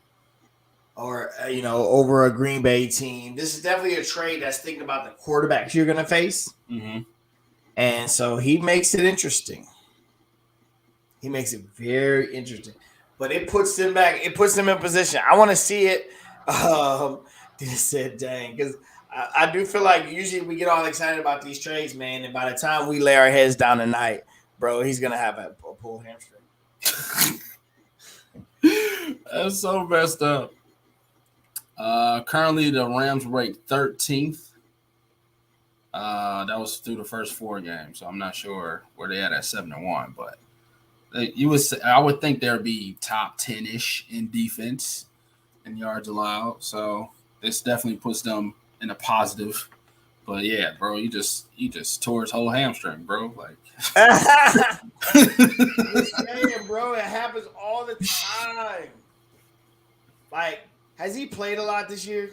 or over a Green Bay team? This is definitely a trade that's thinking about the quarterbacks you're going to face, and so he makes it interesting. He makes it very interesting, but it puts them back. It puts them in position. I want to see it. Just said, dang, because I do feel like usually we get all excited about these trades, man, and by the time we lay our heads down tonight, bro, he's gonna have a pulled hamstring. That's so messed up. Currently, the Rams ranked 13th. That was through the first 4 games, so I'm not sure where they at 7-1, but I would think there'd be top 10-ish in defense and yards allowed. So this definitely puts them in a positive. But yeah, bro, you just tore his whole hamstring, bro. Like, saying, bro, it happens all the time. Like, has he played a lot this year?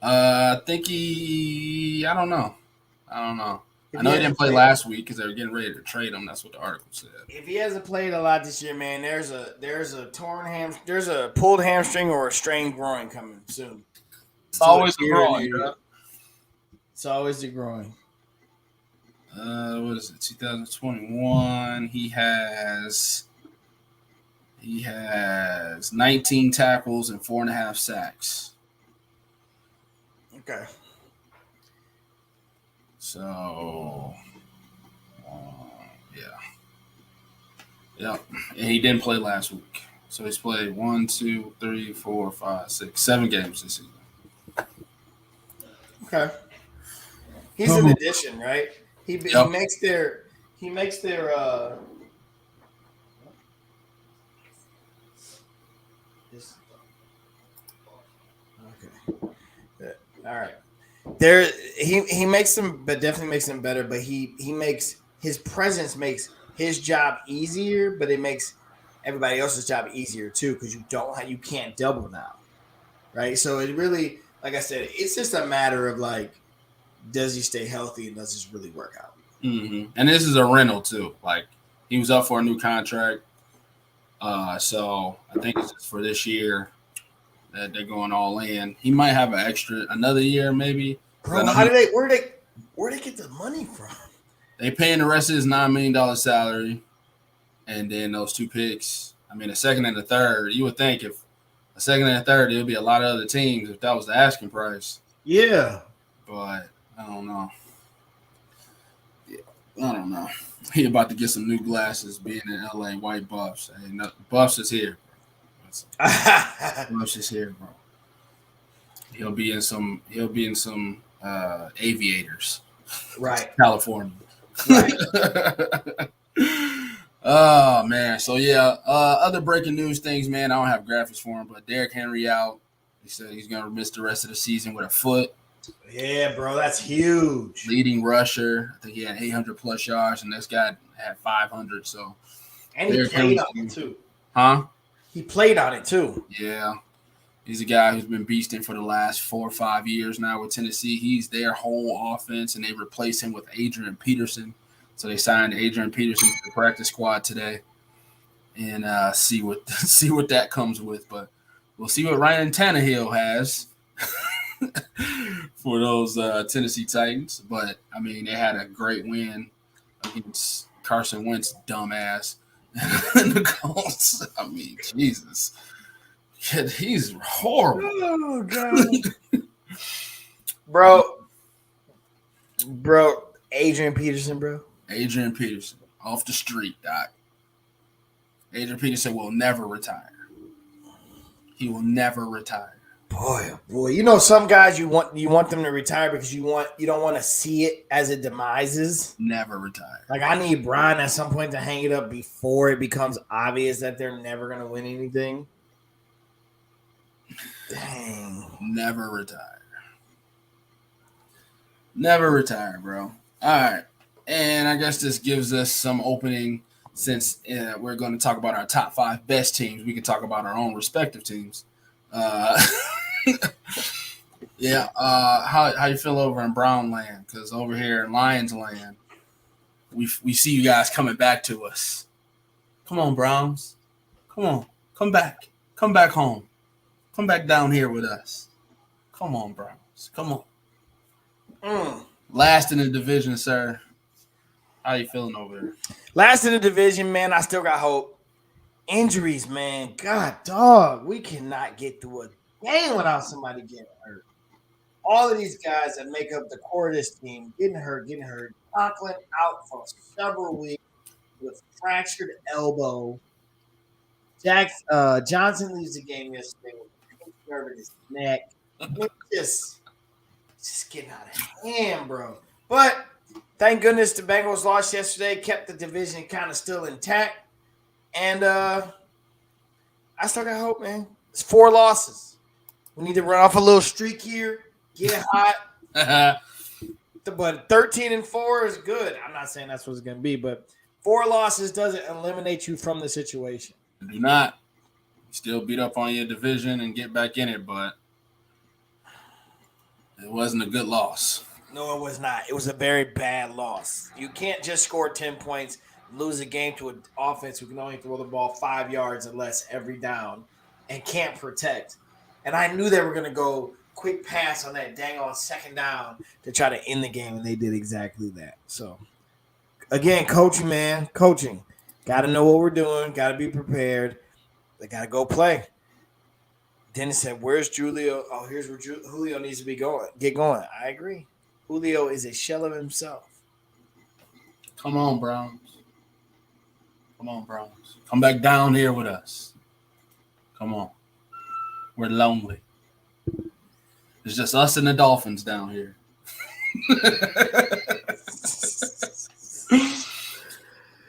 I think I don't know. I know he didn't play last week because they were getting ready to trade him. That's what the article said. If he hasn't played a lot this year, man, there's a pulled hamstring or a strained groin coming soon. It's always the groin. It's always the groin. What is it? 2021. He has 19 tackles and 4.5 sacks. Okay. So, yeah. Yep. And he didn't play last week. So he's played 1, 2, 3, 4, 5, 6, 7 games this season. Okay. He's an addition, right? He makes their okay. All right. He makes them, but definitely makes them better. But he makes his presence makes his job easier, but it makes everybody else's job easier too because you can't double now, right? So it really, like I said, it's just a matter of like, does he stay healthy and does this really work out? Mm-hmm. And this is a rental too. Like he was up for a new contract, so I think it's just for this year that they're going all in. He might have another year maybe. Bro, where they get the money from? They paying the rest of his $9 million salary, and then those 2 picks. I mean, a second and a third. You would think if a second and a third, there'd be a lot of other teams if that was the asking price. Yeah, but I don't know. I don't know. He about to get some new glasses. Being in LA, white buffs. Hey, no, buffs is here. Buffs is here, bro. He'll be in some aviators. Right. California. Right. Oh man. So yeah. Other breaking news things, man. I don't have graphics for him, but Derrick Henry out. He said he's gonna miss the rest of the season with a foot. Yeah, bro, that's huge. Leading rusher. I think he had 800 plus yards, and this guy had 500. So, and he played on it too. Huh? He played on it too. Yeah. He's a guy who's been beasting for the last 4 or 5 years now with Tennessee. He's their whole offense, and they replaced him with Adrian Peterson. So they signed Adrian Peterson to the practice squad today, and see what that comes with. But we'll see what Ryan Tannehill has for those Tennessee Titans. But I mean, they had a great win against Carson Wentz, dumbass, and the Colts. I mean, Jesus. Kid, he's horrible. Oh, God. Bro, Adrian Peterson, bro. Adrian Peterson, off the street, Doc. Adrian Peterson will never retire. He will never retire. Boy, you know some guys you want them to retire because you don't want to see it as it demises. Never retire. Like I need Brian at some point to hang it up before it becomes obvious that they're never going to win anything. Dang. Never retire. Never retire, bro. All right. And I guess this gives us some opening since we're going to talk about our top 5 best teams. We can talk about our own respective teams. Yeah. How you feel over in Brown land? Because over here in Lions land, we see you guys coming back to us. Come on, Browns. Come on. Come back. Come back home. Come back down here with us. Come on, Browns. Come on. Last in the division, sir. How you feeling over there? Last in the division, man. I still got hope. Injuries, man. God, dog. We cannot get through a game without somebody getting hurt. All of these guys that make up the core of this team getting hurt. Conklin out for several weeks with fractured elbow. Johnson leaves the game yesterday with a pink nerve in his neck. It's just getting out of hand, bro. But thank goodness the Bengals lost yesterday, kept the division kind of still intact. And I still got hope, man. It's 4 losses. We need to run off a little streak here, get hot. But 13-4 is good. I'm not saying that's what it's going to be, but 4 losses doesn't eliminate you from the situation. Do not still beat up on your division and get back in it, but It wasn't a good loss. No, it was not. It was a very bad loss. You can't just score 10 points, lose a game to an offense who can only throw the ball 5 yards or less every down and can't protect. And I knew they were going to go quick pass on that dang on second down to try to end the game, and they did exactly that. So, again, coaching, man. Coaching. Got to know what we're doing. Got to be prepared. They got to go play. Dennis said, where's Julio? Oh, here's where Julio needs to be going. Get going. I agree. Julio is a shell of himself. Come on, Browns. Come on, Browns. Come back down here with us. Come on. We're lonely. It's just us and the Dolphins down here.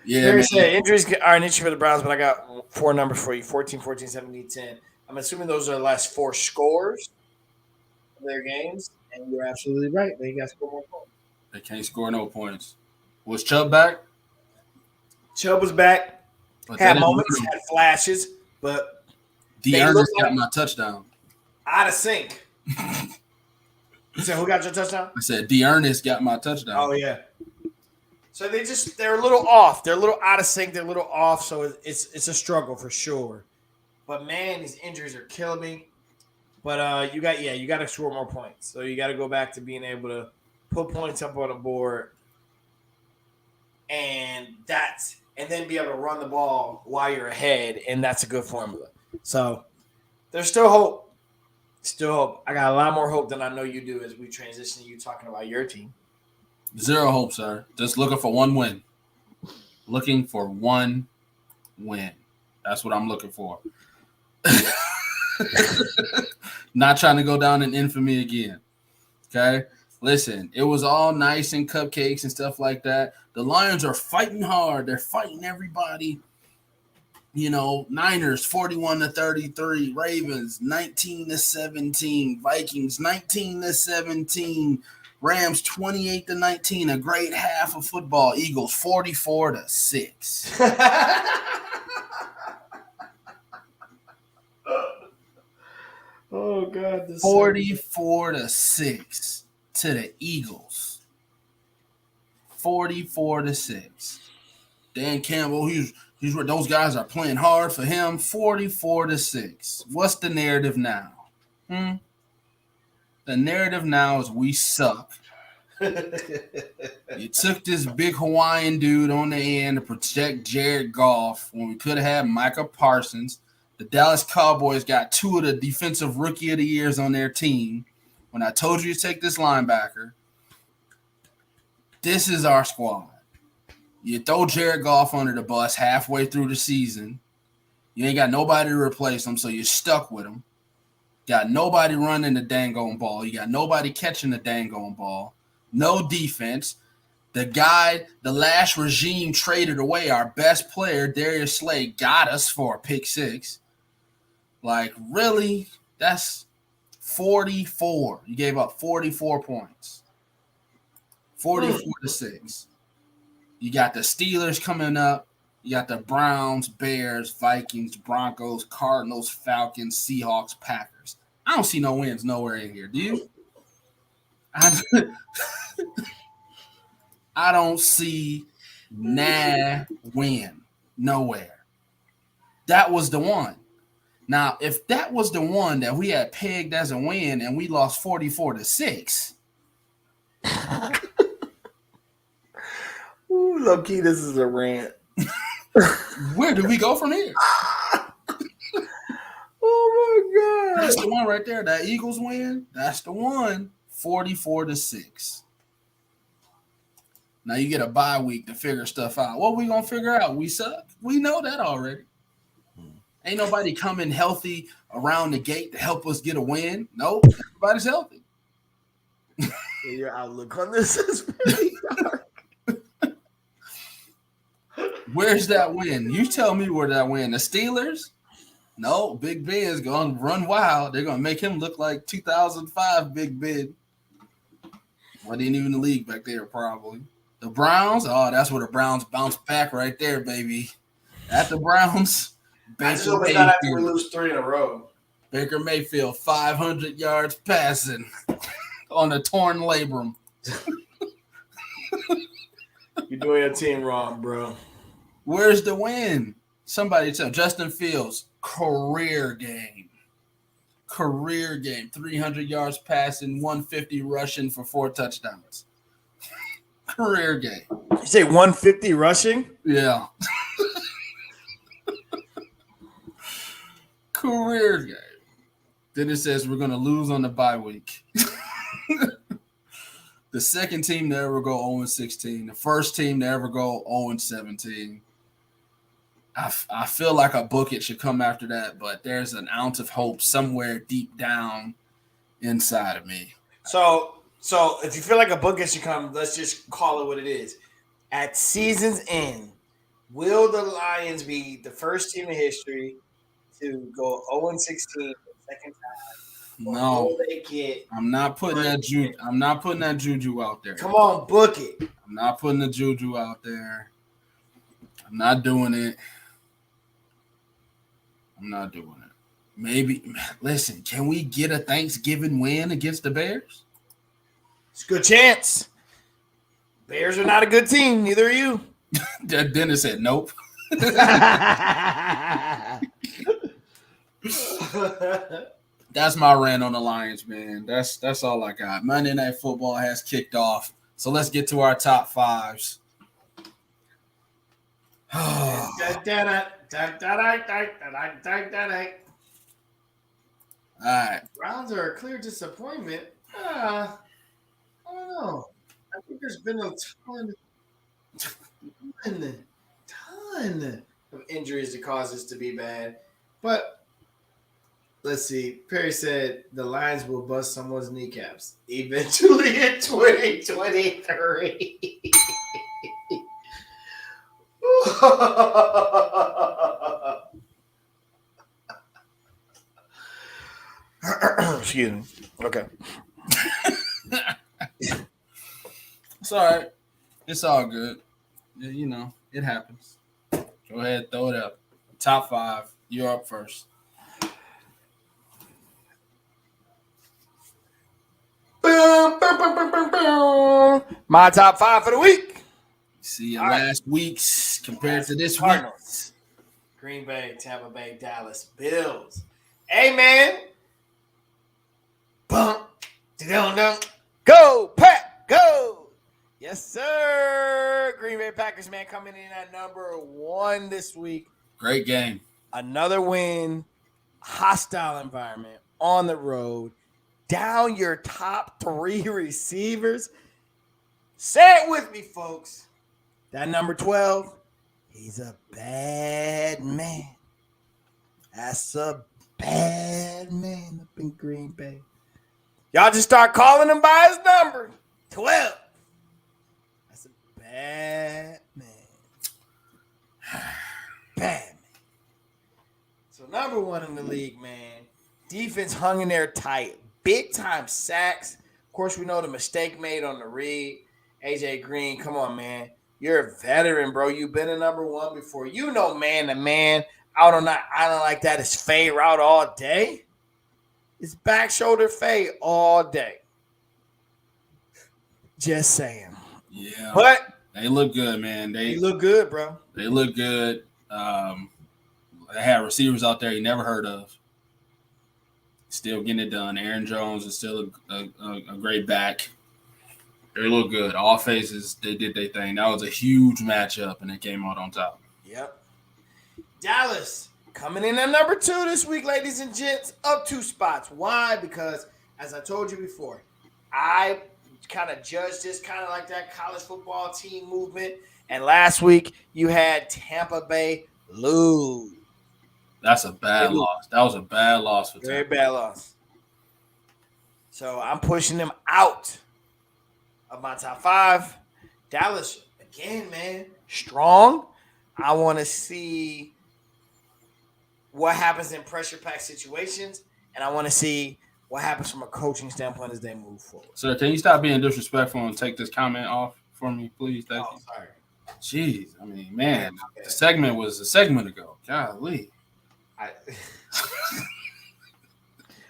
Yeah, say injuries are an issue for the Browns, but I got 4 numbers for you: 14, 14, 17, 10. I'm assuming those are the last 4 scores of their games, and you're absolutely right. They got to score more points. They can't score no points. Was Chubb back? Chubb was back. But had moments, had flashes, but Dearness got my touchdown. Out of sync. You said who got your touchdown? I said Dearness got my touchdown. Oh yeah. So they're a little off. They're a little out of sync. They're a little off. So it's a struggle for sure. But man, these injuries are killing me. But you got to score more points. So you got to go back to being able to put points up on the board, and then be able to run the ball while you're ahead, and that's a good formula. So there's still hope. Still hope. I got a lot more hope than I know you do as we transition to you talking about your team. Zero hope, sir. Just looking for one win. Looking for one win. That's what I'm looking for. Not trying to go down in infamy again. Okay? Listen, it was all nice and cupcakes and stuff like that. The Lions are fighting hard. They're fighting everybody. You know, Niners 41-33, Ravens 19-17, Vikings 19-17, Rams 28-19. A great half of football. Eagles 44-6. Oh God, 44-6 to the Eagles. 44-6. Dan Campbell, he's those guys are playing hard for him. 44-6. What's the narrative now? The narrative now is we suck. You took this big Hawaiian dude on the end to protect Jared Goff when we could have had Micah Parsons. The Dallas Cowboys got 2 of the defensive rookie of the years on their team. When I told you to take this linebacker, this is our squad. You throw Jared Goff under the bus halfway through the season. You ain't got nobody to replace him, so you're stuck with him. Got nobody running the dang-on ball. You got nobody catching the dang-on ball. No defense. The last regime traded away our best player, Darius Slay, got us for a pick 6. Like, really? That's 44. You gave up 44 points. 44-6. You got the Steelers coming up. You got the Browns, Bears, Vikings, Broncos, Cardinals, Falcons, Seahawks, Packers. I don't see no wins nowhere in here. Do you? I don't see win nowhere. That was the one. Now, if that was the one that we had pegged as a win and we lost 44-6. Ooh, low-key, this is a rant. Where do we go from here? Oh, my God. That's the one right there. That Eagles win, that's the one. 44-6. Now you get a bye week to figure stuff out. What we going to figure out? We suck. We know that already. Ain't nobody coming healthy around the gate to help us get a win. Nope. Everybody's healthy. Your outlook on this is pretty dark. Where's that win? You tell me where that win. The Steelers? No, Big Ben's going to run wild. They're going to make him look like 2005 Big Ben. Wasn't even in the league back there, probably. The Browns? Oh, that's where the Browns bounce back right there, baby. At the Browns, Baker Mayfield. We lose 3 in a row. Baker Mayfield, 500 yards passing. on a torn labrum. You're doing your team wrong, bro. Where's the win? Somebody tell Justin Fields, career game. 300 yards passing, 150 rushing for 4 touchdowns. Career game. You say 150 rushing? Yeah. Career game. Then it says we're going to lose on the bye week. The second team to ever go 0-16. The first team to ever go 0-17. I feel like a book it should come after that, but there's an ounce of hope somewhere deep down inside of me. So if you feel like a book it should come, let's just call it what it is. At season's end, will the Lions be the first team in history to go 0-16 the second time? No, they get I'm not putting that juju. I'm not putting that juju out there. Come on, book it. I'm not putting the juju out there. I'm not doing it. I'm not doing it. Maybe, listen, can we get a Thanksgiving win against the Bears? It's a good chance. Bears are not a good team. Neither are you. Dennis said nope. That's my rant on the Lions, man. That's all I got. Monday Night Football has kicked off. So let's get to our top fives. All right. Browns are a clear disappointment. I don't know. I think there's been a ton of injuries that cause this to be bad. But let's see. Perry said the Lions will bust someone's kneecaps eventually in 2023. Excuse me. Okay. It's all right. It's all good. You know, it happens. Go ahead, throw it up. Top five. You're up first. Boom, boom, boom, boom, boom, boom. My top five for the week. See your last week's compared to this Cardinals. Green Bay, Tampa Bay, Dallas, Bills. Hey, man. Bump. Go, Pack, go. Yes, sir. Green Bay Packers, man, coming in at number 1 this week. Great game. Another win. Hostile environment on the road. Down your top 3 receivers. Say it with me, folks. That number 12, he's a bad man. That's a bad man up in Green Bay. Y'all just start calling him by his number. 12. That's a bad man. Bad man. So number 1 in the league, man. Defense hung in there tight. Big time sacks. Of course, we know the mistake made on the read. AJ Green, come on, man. You're a veteran, bro. You've been a number 1 before. You know man to man. Out on that island like that is fade route all day. It's back shoulder fade all day. Just saying. Yeah. But they look good, man. They look good, bro. They look good. They had receivers out there you never heard of. Still getting it done. Aaron Jones is still a great back. They look good. All phases, they did their thing. That was a huge matchup, and they came out on top. Yep. Dallas coming in at number 2 this week, ladies and gents, up 2 spots. Why? Because, as I told you before, I kind of judged this kind of like that college football team movement. And last week, you had Tampa Bay lose. That's a bad loss. That was a bad loss for Tampa. Very bad loss. So I'm pushing them out of my top 5. Dallas, again, man, strong. I want to see what happens in pressure-packed situations, and I want to see what happens from a coaching standpoint as they move forward. Sir, can you stop being disrespectful and take this comment off for me, please? Thank you. Sorry. Jeez. I mean, man, the segment was a segment ago. Golly.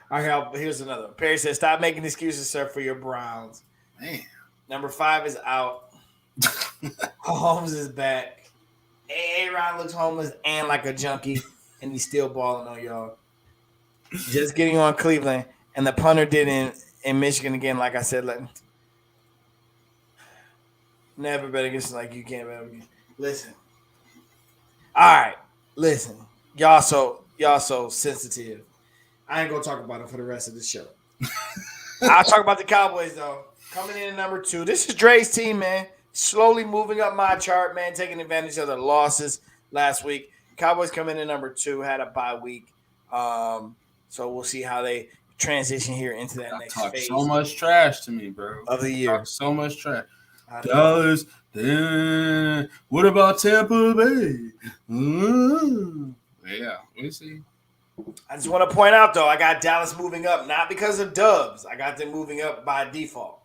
All right, here's another one. Perry says, stop making excuses, sir, for your Browns. Man. Number 5 is out. Holmes is back. A-Rod looks homeless and like a junkie, and he's still balling on y'all. Just getting on Cleveland, and the punter did in Michigan again, like I said. Never bet against like you can't bet against. Listen. All right. Listen. Y'all so sensitive. I ain't gonna talk about it for the rest of the show. I'll talk about the Cowboys though. Coming in at number 2. This is Dre's team, man. Slowly moving up my chart, man. Taking advantage of the losses last week. Cowboys coming in at number 2. Had a bye week. So we'll see how they transition here into that next phase. So much trash to me, bro. Of the year. So much trash. Dallas. What about Tampa Bay? Yeah, we see. I just want to point out, though, I got Dallas moving up, not because of dubs. I got them moving up by default.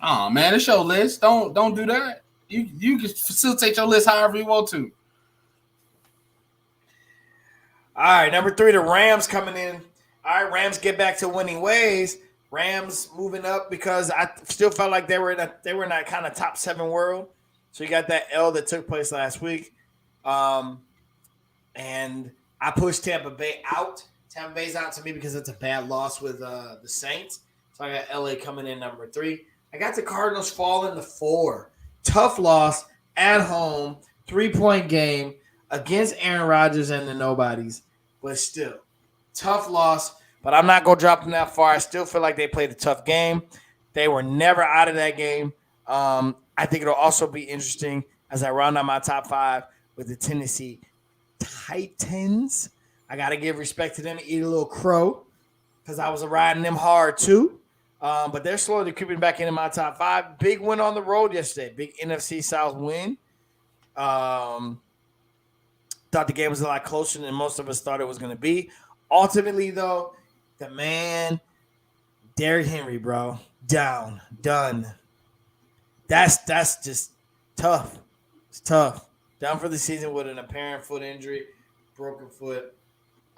Oh man, it's your list. Don't do that. You can facilitate your list however you want to. All right, number 3, the Rams coming in. All right, Rams get back to winning ways. Rams moving up because I still felt like they were in that kind of top 7 world. So you got that L that took place last week, and I pushed Tampa Bay out. Tampa Bay's out to me because it's a bad loss with the Saints. So I got LA coming in number 3. I got the Cardinals falling to 4. Tough loss at home, 3-point game against Aaron Rodgers and the nobodies, but still tough loss. But I'm not going to drop them that far. I still feel like they played a tough game. They were never out of that game. I think it'll also be interesting as I round out my top 5 with the Tennessee Titans. I got to give respect to them, eat a little crow because I was riding them hard too. But they're slowly creeping back into my top 5. Big win on the road yesterday. Big NFC South win. Thought the game was a lot closer than most of us thought it was going to be. Ultimately, though, the man, Derrick Henry, bro, done. That's just tough. It's tough. Down for the season with an apparent foot injury, broken foot,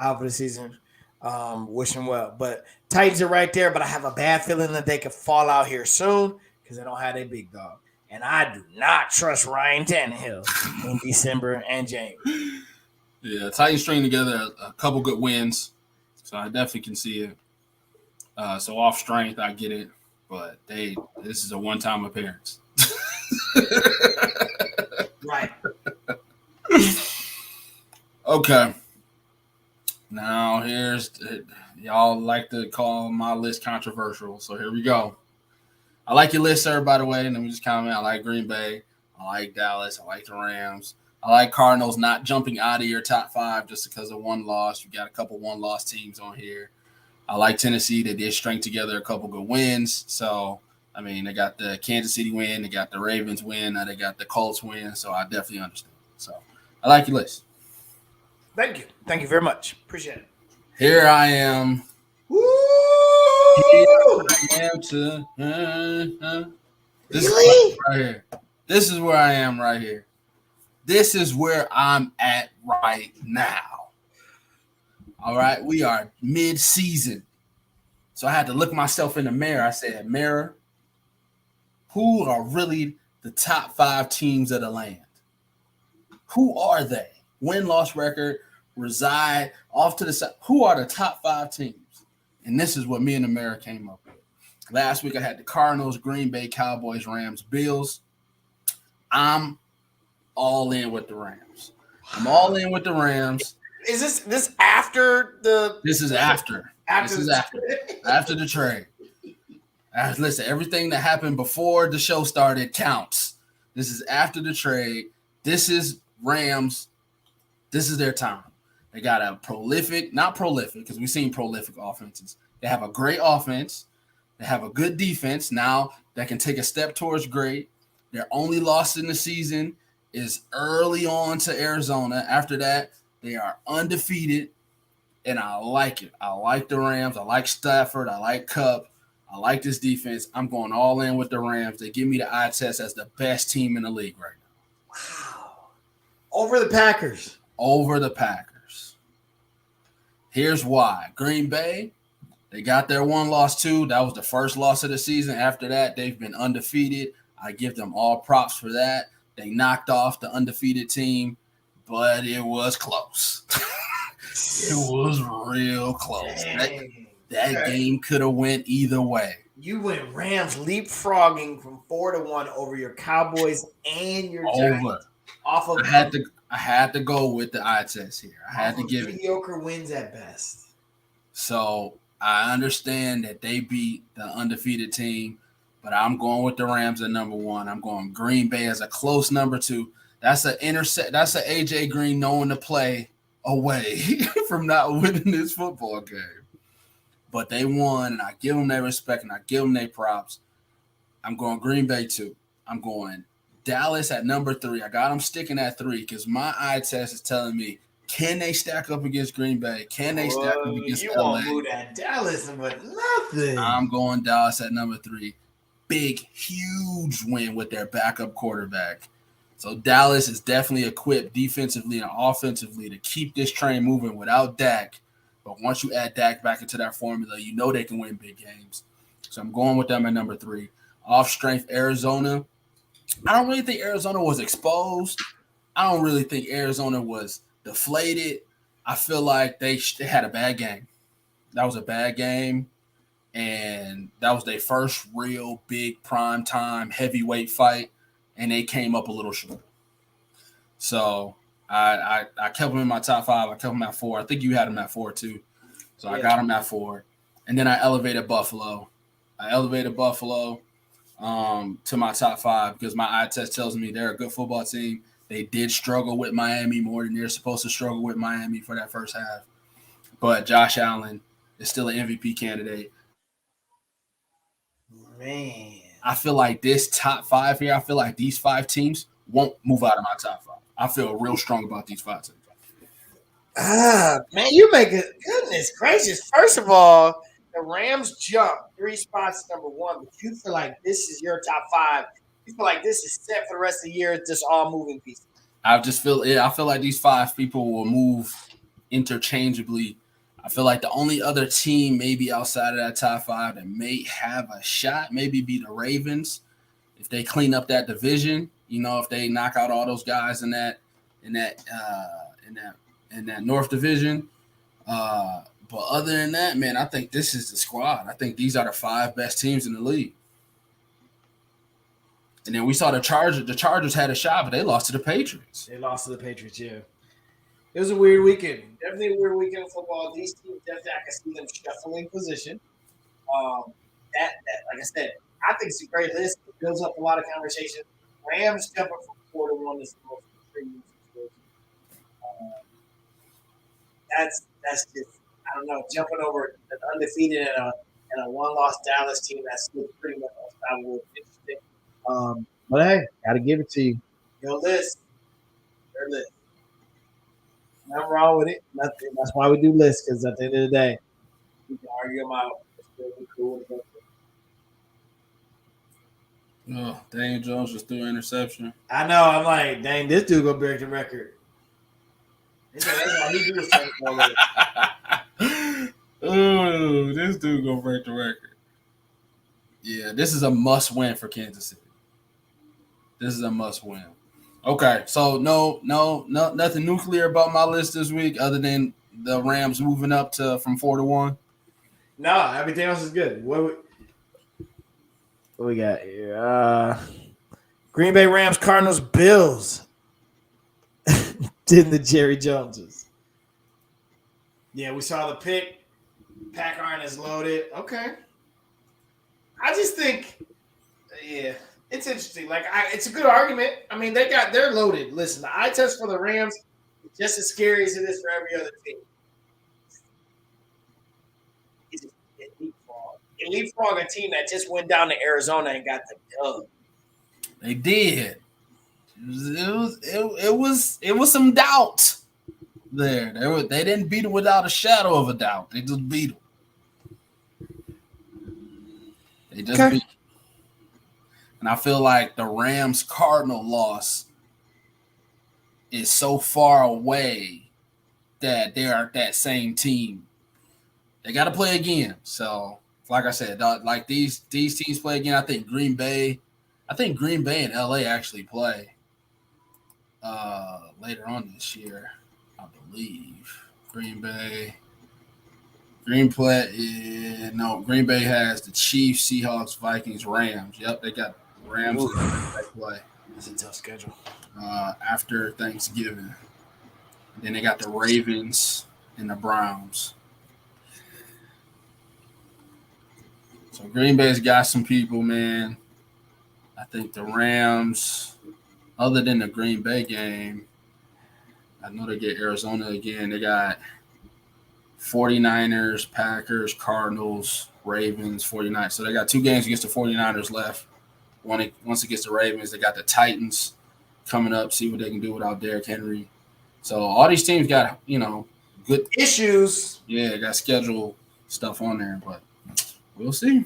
out for the season. Wish him well. But Titans are right there, but I have a bad feeling that they could fall out here soon because they don't have a big dog. And I do not trust Ryan Tannehill in December and January. Yeah, Titans string together a couple good wins, so I definitely can see it. So off strength, I get it, but this is a one-time appearance. Right. Okay. Now y'all like to call my list controversial, so here we go. I like your list, sir, by the way. Let me just comment. I like Green Bay. I like Dallas. I like the Rams. I like Cardinals not jumping out of your top 5 just because of one loss. You got a couple one-loss teams on here. I like Tennessee. They did string together a couple good wins. So, I mean, they got the Kansas City win. They got the Ravens win. Now they got the Colts win. So, I definitely understand. So, I like your list. Thank you. Thank you very much. Appreciate it. Here I am. Woo! This is right here. This is where I am right here. This is where I'm at right now. All right. We are mid-season. So I had to look myself in the mirror. I said, mirror, who are really the top 5 teams of the land? Who are they? Win-loss record, reside off to the side. Who are the top 5 teams? And this is what me and the mirror came up with. Last week I had the Cardinals, Green Bay, Cowboys, Rams, Bills. I'm all in with the Rams. I'm all in with the Rams. Is this after the? This is after. After This is after the trade. Listen, everything that happened before the show started counts. This is after the trade. This is Rams. This is their time. They got a not prolific, because we've seen prolific offenses. They have a great offense. They have a good defense now that can take a step towards great. Their only loss in the season is early on to Arizona. After that, they are undefeated, and I like it. I like the Rams. I like Stafford. I like Kupp. I like this defense. I'm going all in with the Rams. They give me the eye test as the best team in the league right now. Wow. Over the Packers. Over the Packers. Here's why. Green Bay, They got their one loss too. That was the first loss of the season. After that, they've been undefeated. I give them all props for that. They knocked off the undefeated team, but it was close. It was real close. That game could have went either way. You went Rams leapfrogging from 4-1 over your Cowboys and your Giants. Off of I had to go with the eye test here. I had to give it mediocre wins at best. So I understand that they beat the undefeated team, but I'm going with the Rams at number 1. I'm going Green Bay as a close number 2. That's an That's an AJ Green knowing to play away from not winning this football game. But they won, and I give them their respect, and I give them their props. I'm going Green Bay 2. I'm going Dallas at number 3. I got them sticking at 3 because my eye test is telling me, can they stack up against Green Bay? Can they stack up against you LA? won't move that Dallas, but nothing. I'm going Dallas at number 3. Big, huge win with their backup quarterback. So Dallas is definitely equipped defensively and offensively to keep this train moving without Dak. But once you add Dak back into that formula, you know they can win big games. So I'm going with them at number 3. Off strength, Arizona. I don't really think Arizona was exposed. I don't really think Arizona was deflated. I feel like they had a bad game. That was a bad game. And that was their first real big prime time heavyweight fight. And they came up a little short. So I kept them in my top 5. I kept them at 4. I think you had them at 4 too. So yeah. I got them at 4. And then I elevated Buffalo. To my top 5 because my eye test tells me they're a good football team. They did struggle with Miami more than they're supposed to struggle with Miami for that first half. But Josh Allen is still an MVP candidate. Man. I feel like this top 5 here, I feel like these 5 teams won't move out of my top 5. I feel real strong about these 5 teams. Man, you make it. Goodness gracious. First of all, the Rams jumped 3 spots to number 1, but you feel like this is your top 5. You feel like this is set for the rest of the year. It's just all moving pieces. I feel like these 5 people will move interchangeably. I feel like the only other team maybe outside of that top 5 that may have a shot maybe be the Ravens if they clean up that division. You know, if they knock out all those guys in that North Division. But other than that, man, I think this is the squad. I think these are the 5 best teams in the league. And then we saw the Chargers. The Chargers had a shot, but they lost to the Patriots. Yeah. It was a weird weekend. Definitely a weird weekend of football. These teams, definitely, I can see them shuffling position. That, like I said, I think it's a great list. It builds up a lot of conversation. Rams jumping from 4-1 is the most intriguing situation. That's just, I don't know, jumping over an undefeated and a one-loss Dallas team that's pretty much unstoppable. Interesting. But hey, gotta give it to you. Your list. Nothing wrong with it. Nothing. That's why we do lists, because at the end of the day, we can argue them out. It's really cool. Oh, Daniel Jones just threw an interception. I know. I'm like, dang, this dude gonna break the record. That's all he do is try to Ooh, this dude gonna break the record. Yeah, this is a must win for Kansas City. This is a must win. Okay, so no, nothing nuclear about my list this week other than the Rams moving up from 4-1. No, everything else is good. What we got here? Green Bay Rams, Cardinals, Bills. Did the Jerry Joneses. Yeah, we saw the pick. Pack iron is loaded. Okay. I just think, yeah. It's interesting. It's a good argument. I mean, they're loaded. Listen, the eye test for the Rams is just as scary as it is for every other team. It leapfrog a team that just went down to Arizona and got the dub. They did. It was some doubt there. They didn't beat them without a shadow of a doubt. They just beat them. Beat them. And I feel like the Rams-Cardinal loss is so far away that they are that same team. they got to play again. So, like I said, like these teams play again. I think Green Bay and LA actually play later on this year, I believe. Green Bay has the Chiefs, Seahawks, Vikings, Rams. Yep, they got Rams they play. It's a tough schedule. After Thanksgiving. Then they got the Ravens and the Browns. So Green Bay's got some people, man. I think the Rams, other than the Green Bay game, I know they get Arizona again. They got 49ers, Packers, Cardinals, Ravens, 49ers. So they got 2 games against the 49ers left. Once it gets the Ravens, they got the Titans coming up, see what they can do without Derrick Henry. So all these teams got, good issues. Yeah, got schedule stuff on there, but we'll see.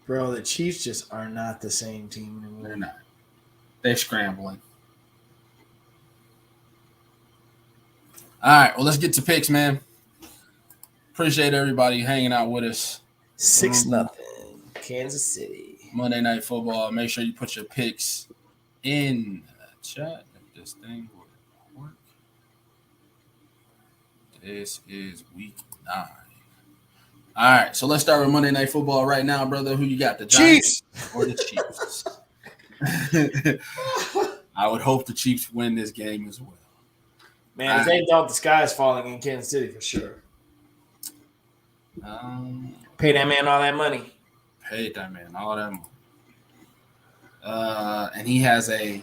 Bro, the Chiefs just are not the same team anymore. They're not. They're scrambling. All right, well, let's get to picks, man. Appreciate everybody hanging out with us. 6-0, Kansas City. Monday Night Football. Make sure you put your picks in the chat. If this thing will work. This is week 9. All right, so let's start with Monday Night Football right now, brother. Who you got, the Giants or the Chiefs? I would hope the Chiefs win this game as well. Man, if they don't, the sky is falling in Kansas City for sure. Pay that man all that money. Paid that man all that money. And he has a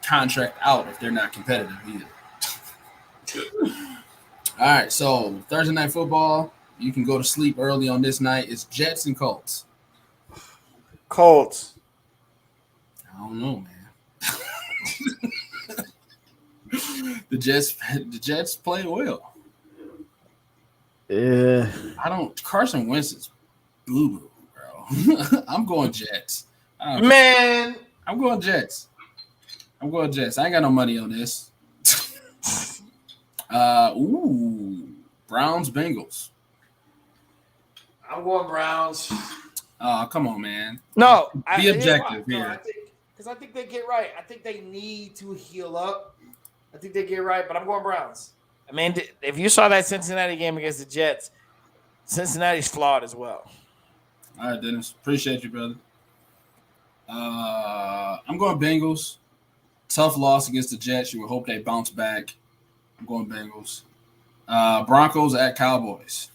contract out if they're not competitive either. All right, so Thursday Night Football. You can go to sleep early on this night. It's Jets and Colts. Colts. I don't know, man. The Jets play well. Yeah. Carson Wentz is boo-boo, bro. I'm going Jets. Man. I'm going Jets. I ain't got no money on this. Browns, Bengals. I'm going Browns. Come on, man. No. Be objective here. Because I think they get right. I think they need to heal up. I think they get right, but I'm going Browns. I mean, if you saw that Cincinnati game against the Jets, Cincinnati's flawed as well. All right, Dennis. Appreciate you, brother. I'm going Bengals. Tough loss against the Jets. You would hope they bounce back. I'm going Bengals. Broncos at Cowboys.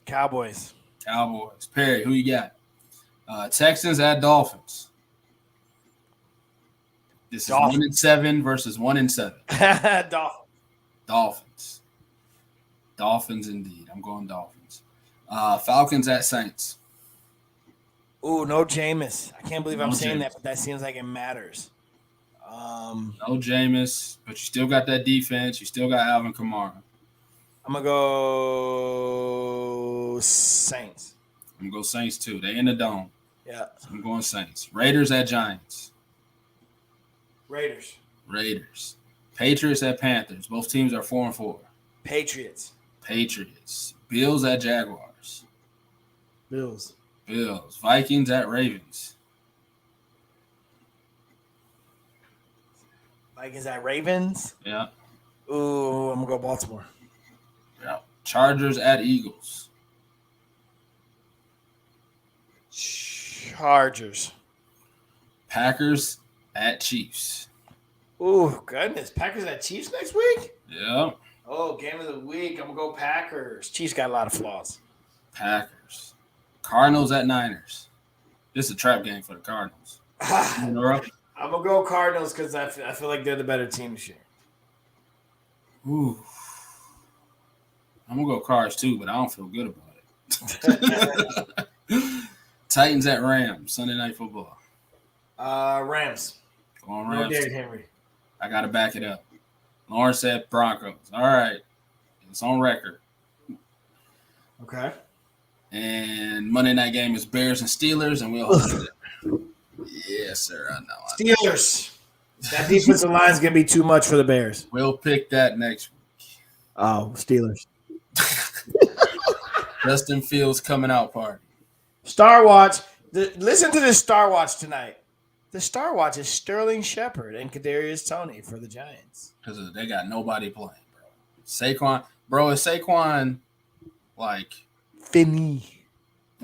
Cowboys. Perry, who you got? Texans at Dolphins. This Dolphins. is 1-7 versus 1-7. Dolphins. Dolphins indeed. I'm going Dolphins. Falcons at Saints. Ooh, no Jameis. I can't believe I'm saying Jameis. that, but that seems like it matters. No Jameis, but you still got that defense. You still got Alvin Kamara. I'm going to go Saints. I'm going to go Saints too. They in the dome. Yeah. So I'm going Saints. Raiders at Giants. Raiders. Patriots at Panthers. Both teams are 4-4. Patriots. Bills at Jaguars. Bills. Vikings at Ravens. Yeah. Ooh, I'm going to go Baltimore. Yeah. Chargers at Eagles. Chargers. Packers at Chiefs. Ooh, goodness. Packers at Chiefs next week? Yeah. Oh, game of the week. I'm going to go Packers. Chiefs got a lot of flaws. Packers. Cardinals at Niners. This is a trap game for the Cardinals. I'm going to go Cardinals because I feel like they're the better team this year. Ooh. I'm going to go Cards too, but I don't feel good about it. Titans at Rams. Sunday Night Football. Rams. Going Rams. No Derrick Henry. I got to back it up. Lawrence said Broncos. All right. It's on record. Okay. And Monday night game is Bears and Steelers, and we'll hold it. Yes, sir. I know. Steelers. That defensive line is going to be too much for the Bears. We'll pick that next week. Oh, Steelers. Justin Fields coming out party. Star Watch. Listen to this Star Watch tonight. The Star Watch is Sterling Shepard and Kadarius Toney for the Giants. Because they got nobody playing, bro. Saquon, bro, is Saquon like Finny.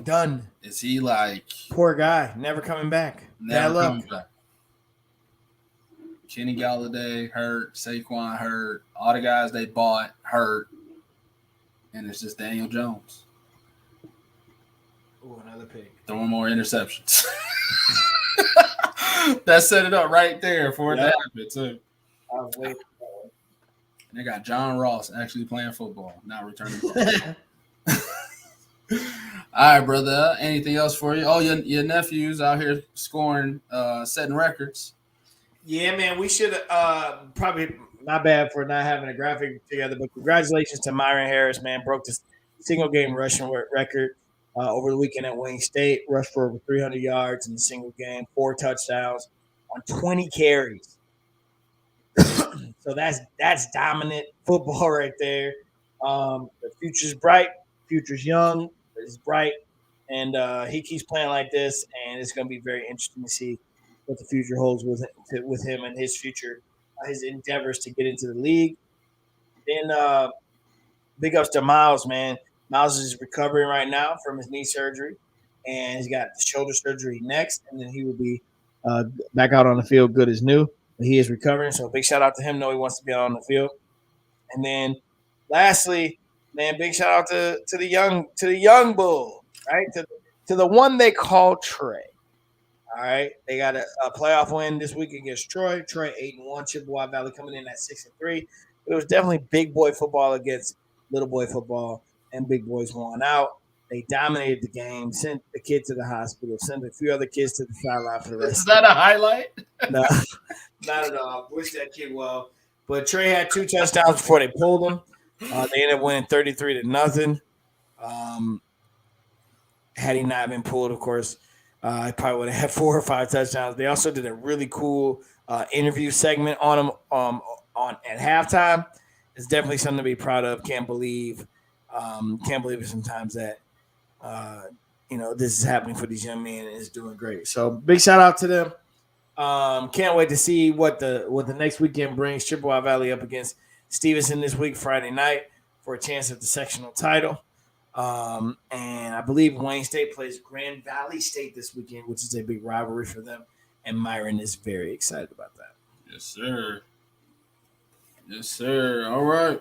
Done. Is he like poor guy? Never coming back. Never coming back. Kenny Galladay hurt, Saquon hurt, all the guys they bought hurt, and it's just Daniel Jones. Ooh, another pick. Throwing more interceptions. That set it up right there for it to happen too. I was waiting. They got John Ross actually playing football, not returning. All right, brother. Anything else for you? Oh, your nephew's out here scoring, setting records. Yeah, man. We should probably not bad for not having a graphic together, but congratulations to Myron Harris, man. Broke the single game rushing record over the weekend at Wayne State. Rushed for over 300 yards in a single game, 4 touchdowns on 20 carries. So that's dominant football right there. The future's bright, future's young, it's bright, and he keeps playing like this, and it's going to be very interesting to see what the future holds with him and his future, his endeavors to get into the league. Then big ups to Miles, man. Miles is recovering right now from his knee surgery, and he's got shoulder surgery next, and then he will be back out on the field good as new. But he is recovering, so big shout out to him. Know he wants to be out on the field. And then lastly, man, big shout out to the young bull, right? To the one they call Trey. All right, they got a playoff win this week against Troy. Troy 8-1, Chippewa Valley coming in at 6-3. It was definitely big boy football against little boy football, and big boys won out. They dominated the game, sent the kid to the hospital, sent a few other kids to the sideline for the rest. Is that a highlight? No, not at all. Wish that kid well. But Trey had 2 touchdowns before they pulled him. They ended up winning 33-0. Had he not been pulled, of course, I probably would have had 4 or 5 touchdowns. They also did a really cool interview segment on him at halftime. It's definitely something to be proud of. Can't believe it sometimes that this is happening for these young men and it's doing great. So big shout out to them. Can't wait to see what the next weekend brings. Chippewa Valley up against Stevenson this week, Friday night, for a chance at the sectional title. And I believe Wayne State plays Grand Valley State this weekend, which is a big rivalry for them. And Myron is very excited about that. Yes, sir. Yes, sir. All right.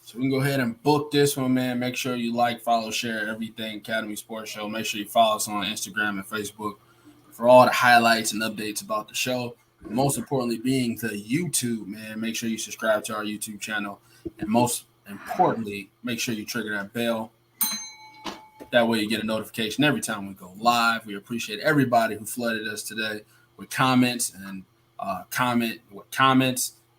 So we can go ahead and book this one, man. Make sure you like, follow, share everything Academy Sports Show. Make sure you follow us on Instagram and Facebook for all the highlights and updates about the show. Most importantly being the YouTube, man. Make sure you subscribe to our YouTube channel. And most importantly, make sure you trigger that bell. That way you get a notification every time we go live. We appreciate everybody who flooded us today with comments and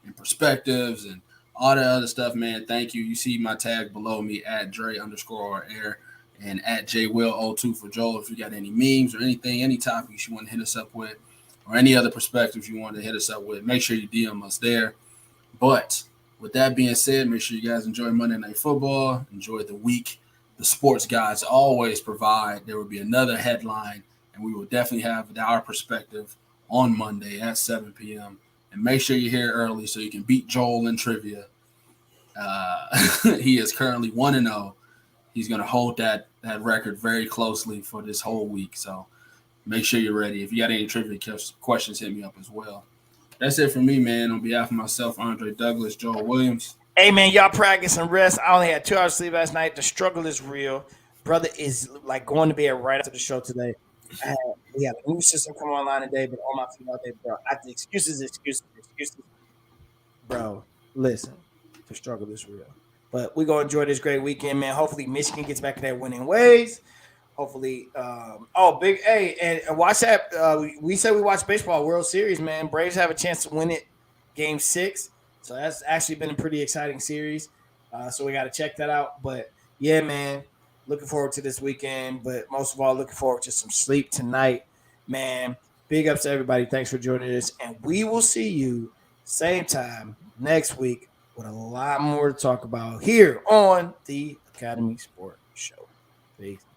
and perspectives and all the other stuff, man. Thank you. You see my tag below me at Dre_air and at JWill02 for Joel. If you got any memes or anything, any topics you want to hit us up with, or any other perspectives you want to hit us up with, make sure you DM us there. But with that being said, make sure you guys enjoy Monday Night Football. Enjoy the week. The sports guys always provide. There will be another headline, and we will definitely have our perspective on Monday at 7 p.m. And make sure you're here early so you can beat Joel in trivia. He is currently 1-0. He's going to hold that record very closely for this whole week. So make sure you're ready. If you got any trivia questions, hit me up as well. That's it for me, man. On behalf of myself, Andre Douglas, Joel Williams. Hey, man, y'all practice and rest. I only had 2 hours sleep last night. The struggle is real. Brother is like going to bed right after the show today. We have a new system come online today, but on my feet all day, bro. Excuses. Bro, listen, the struggle is real. But we're going to enjoy this great weekend, man. Hopefully Michigan gets back to their winning ways. Hopefully, and watch that. We said we watched baseball World Series, man. Braves have a chance to win it Game 6. So that's actually been a pretty exciting series. So we got to check that out. But, yeah, man, looking forward to this weekend. But most of all, looking forward to some sleep tonight. Man, big ups to everybody. Thanks for joining us. And we will see you same time next week with a lot more to talk about here on the Academy Sport. show. Peace.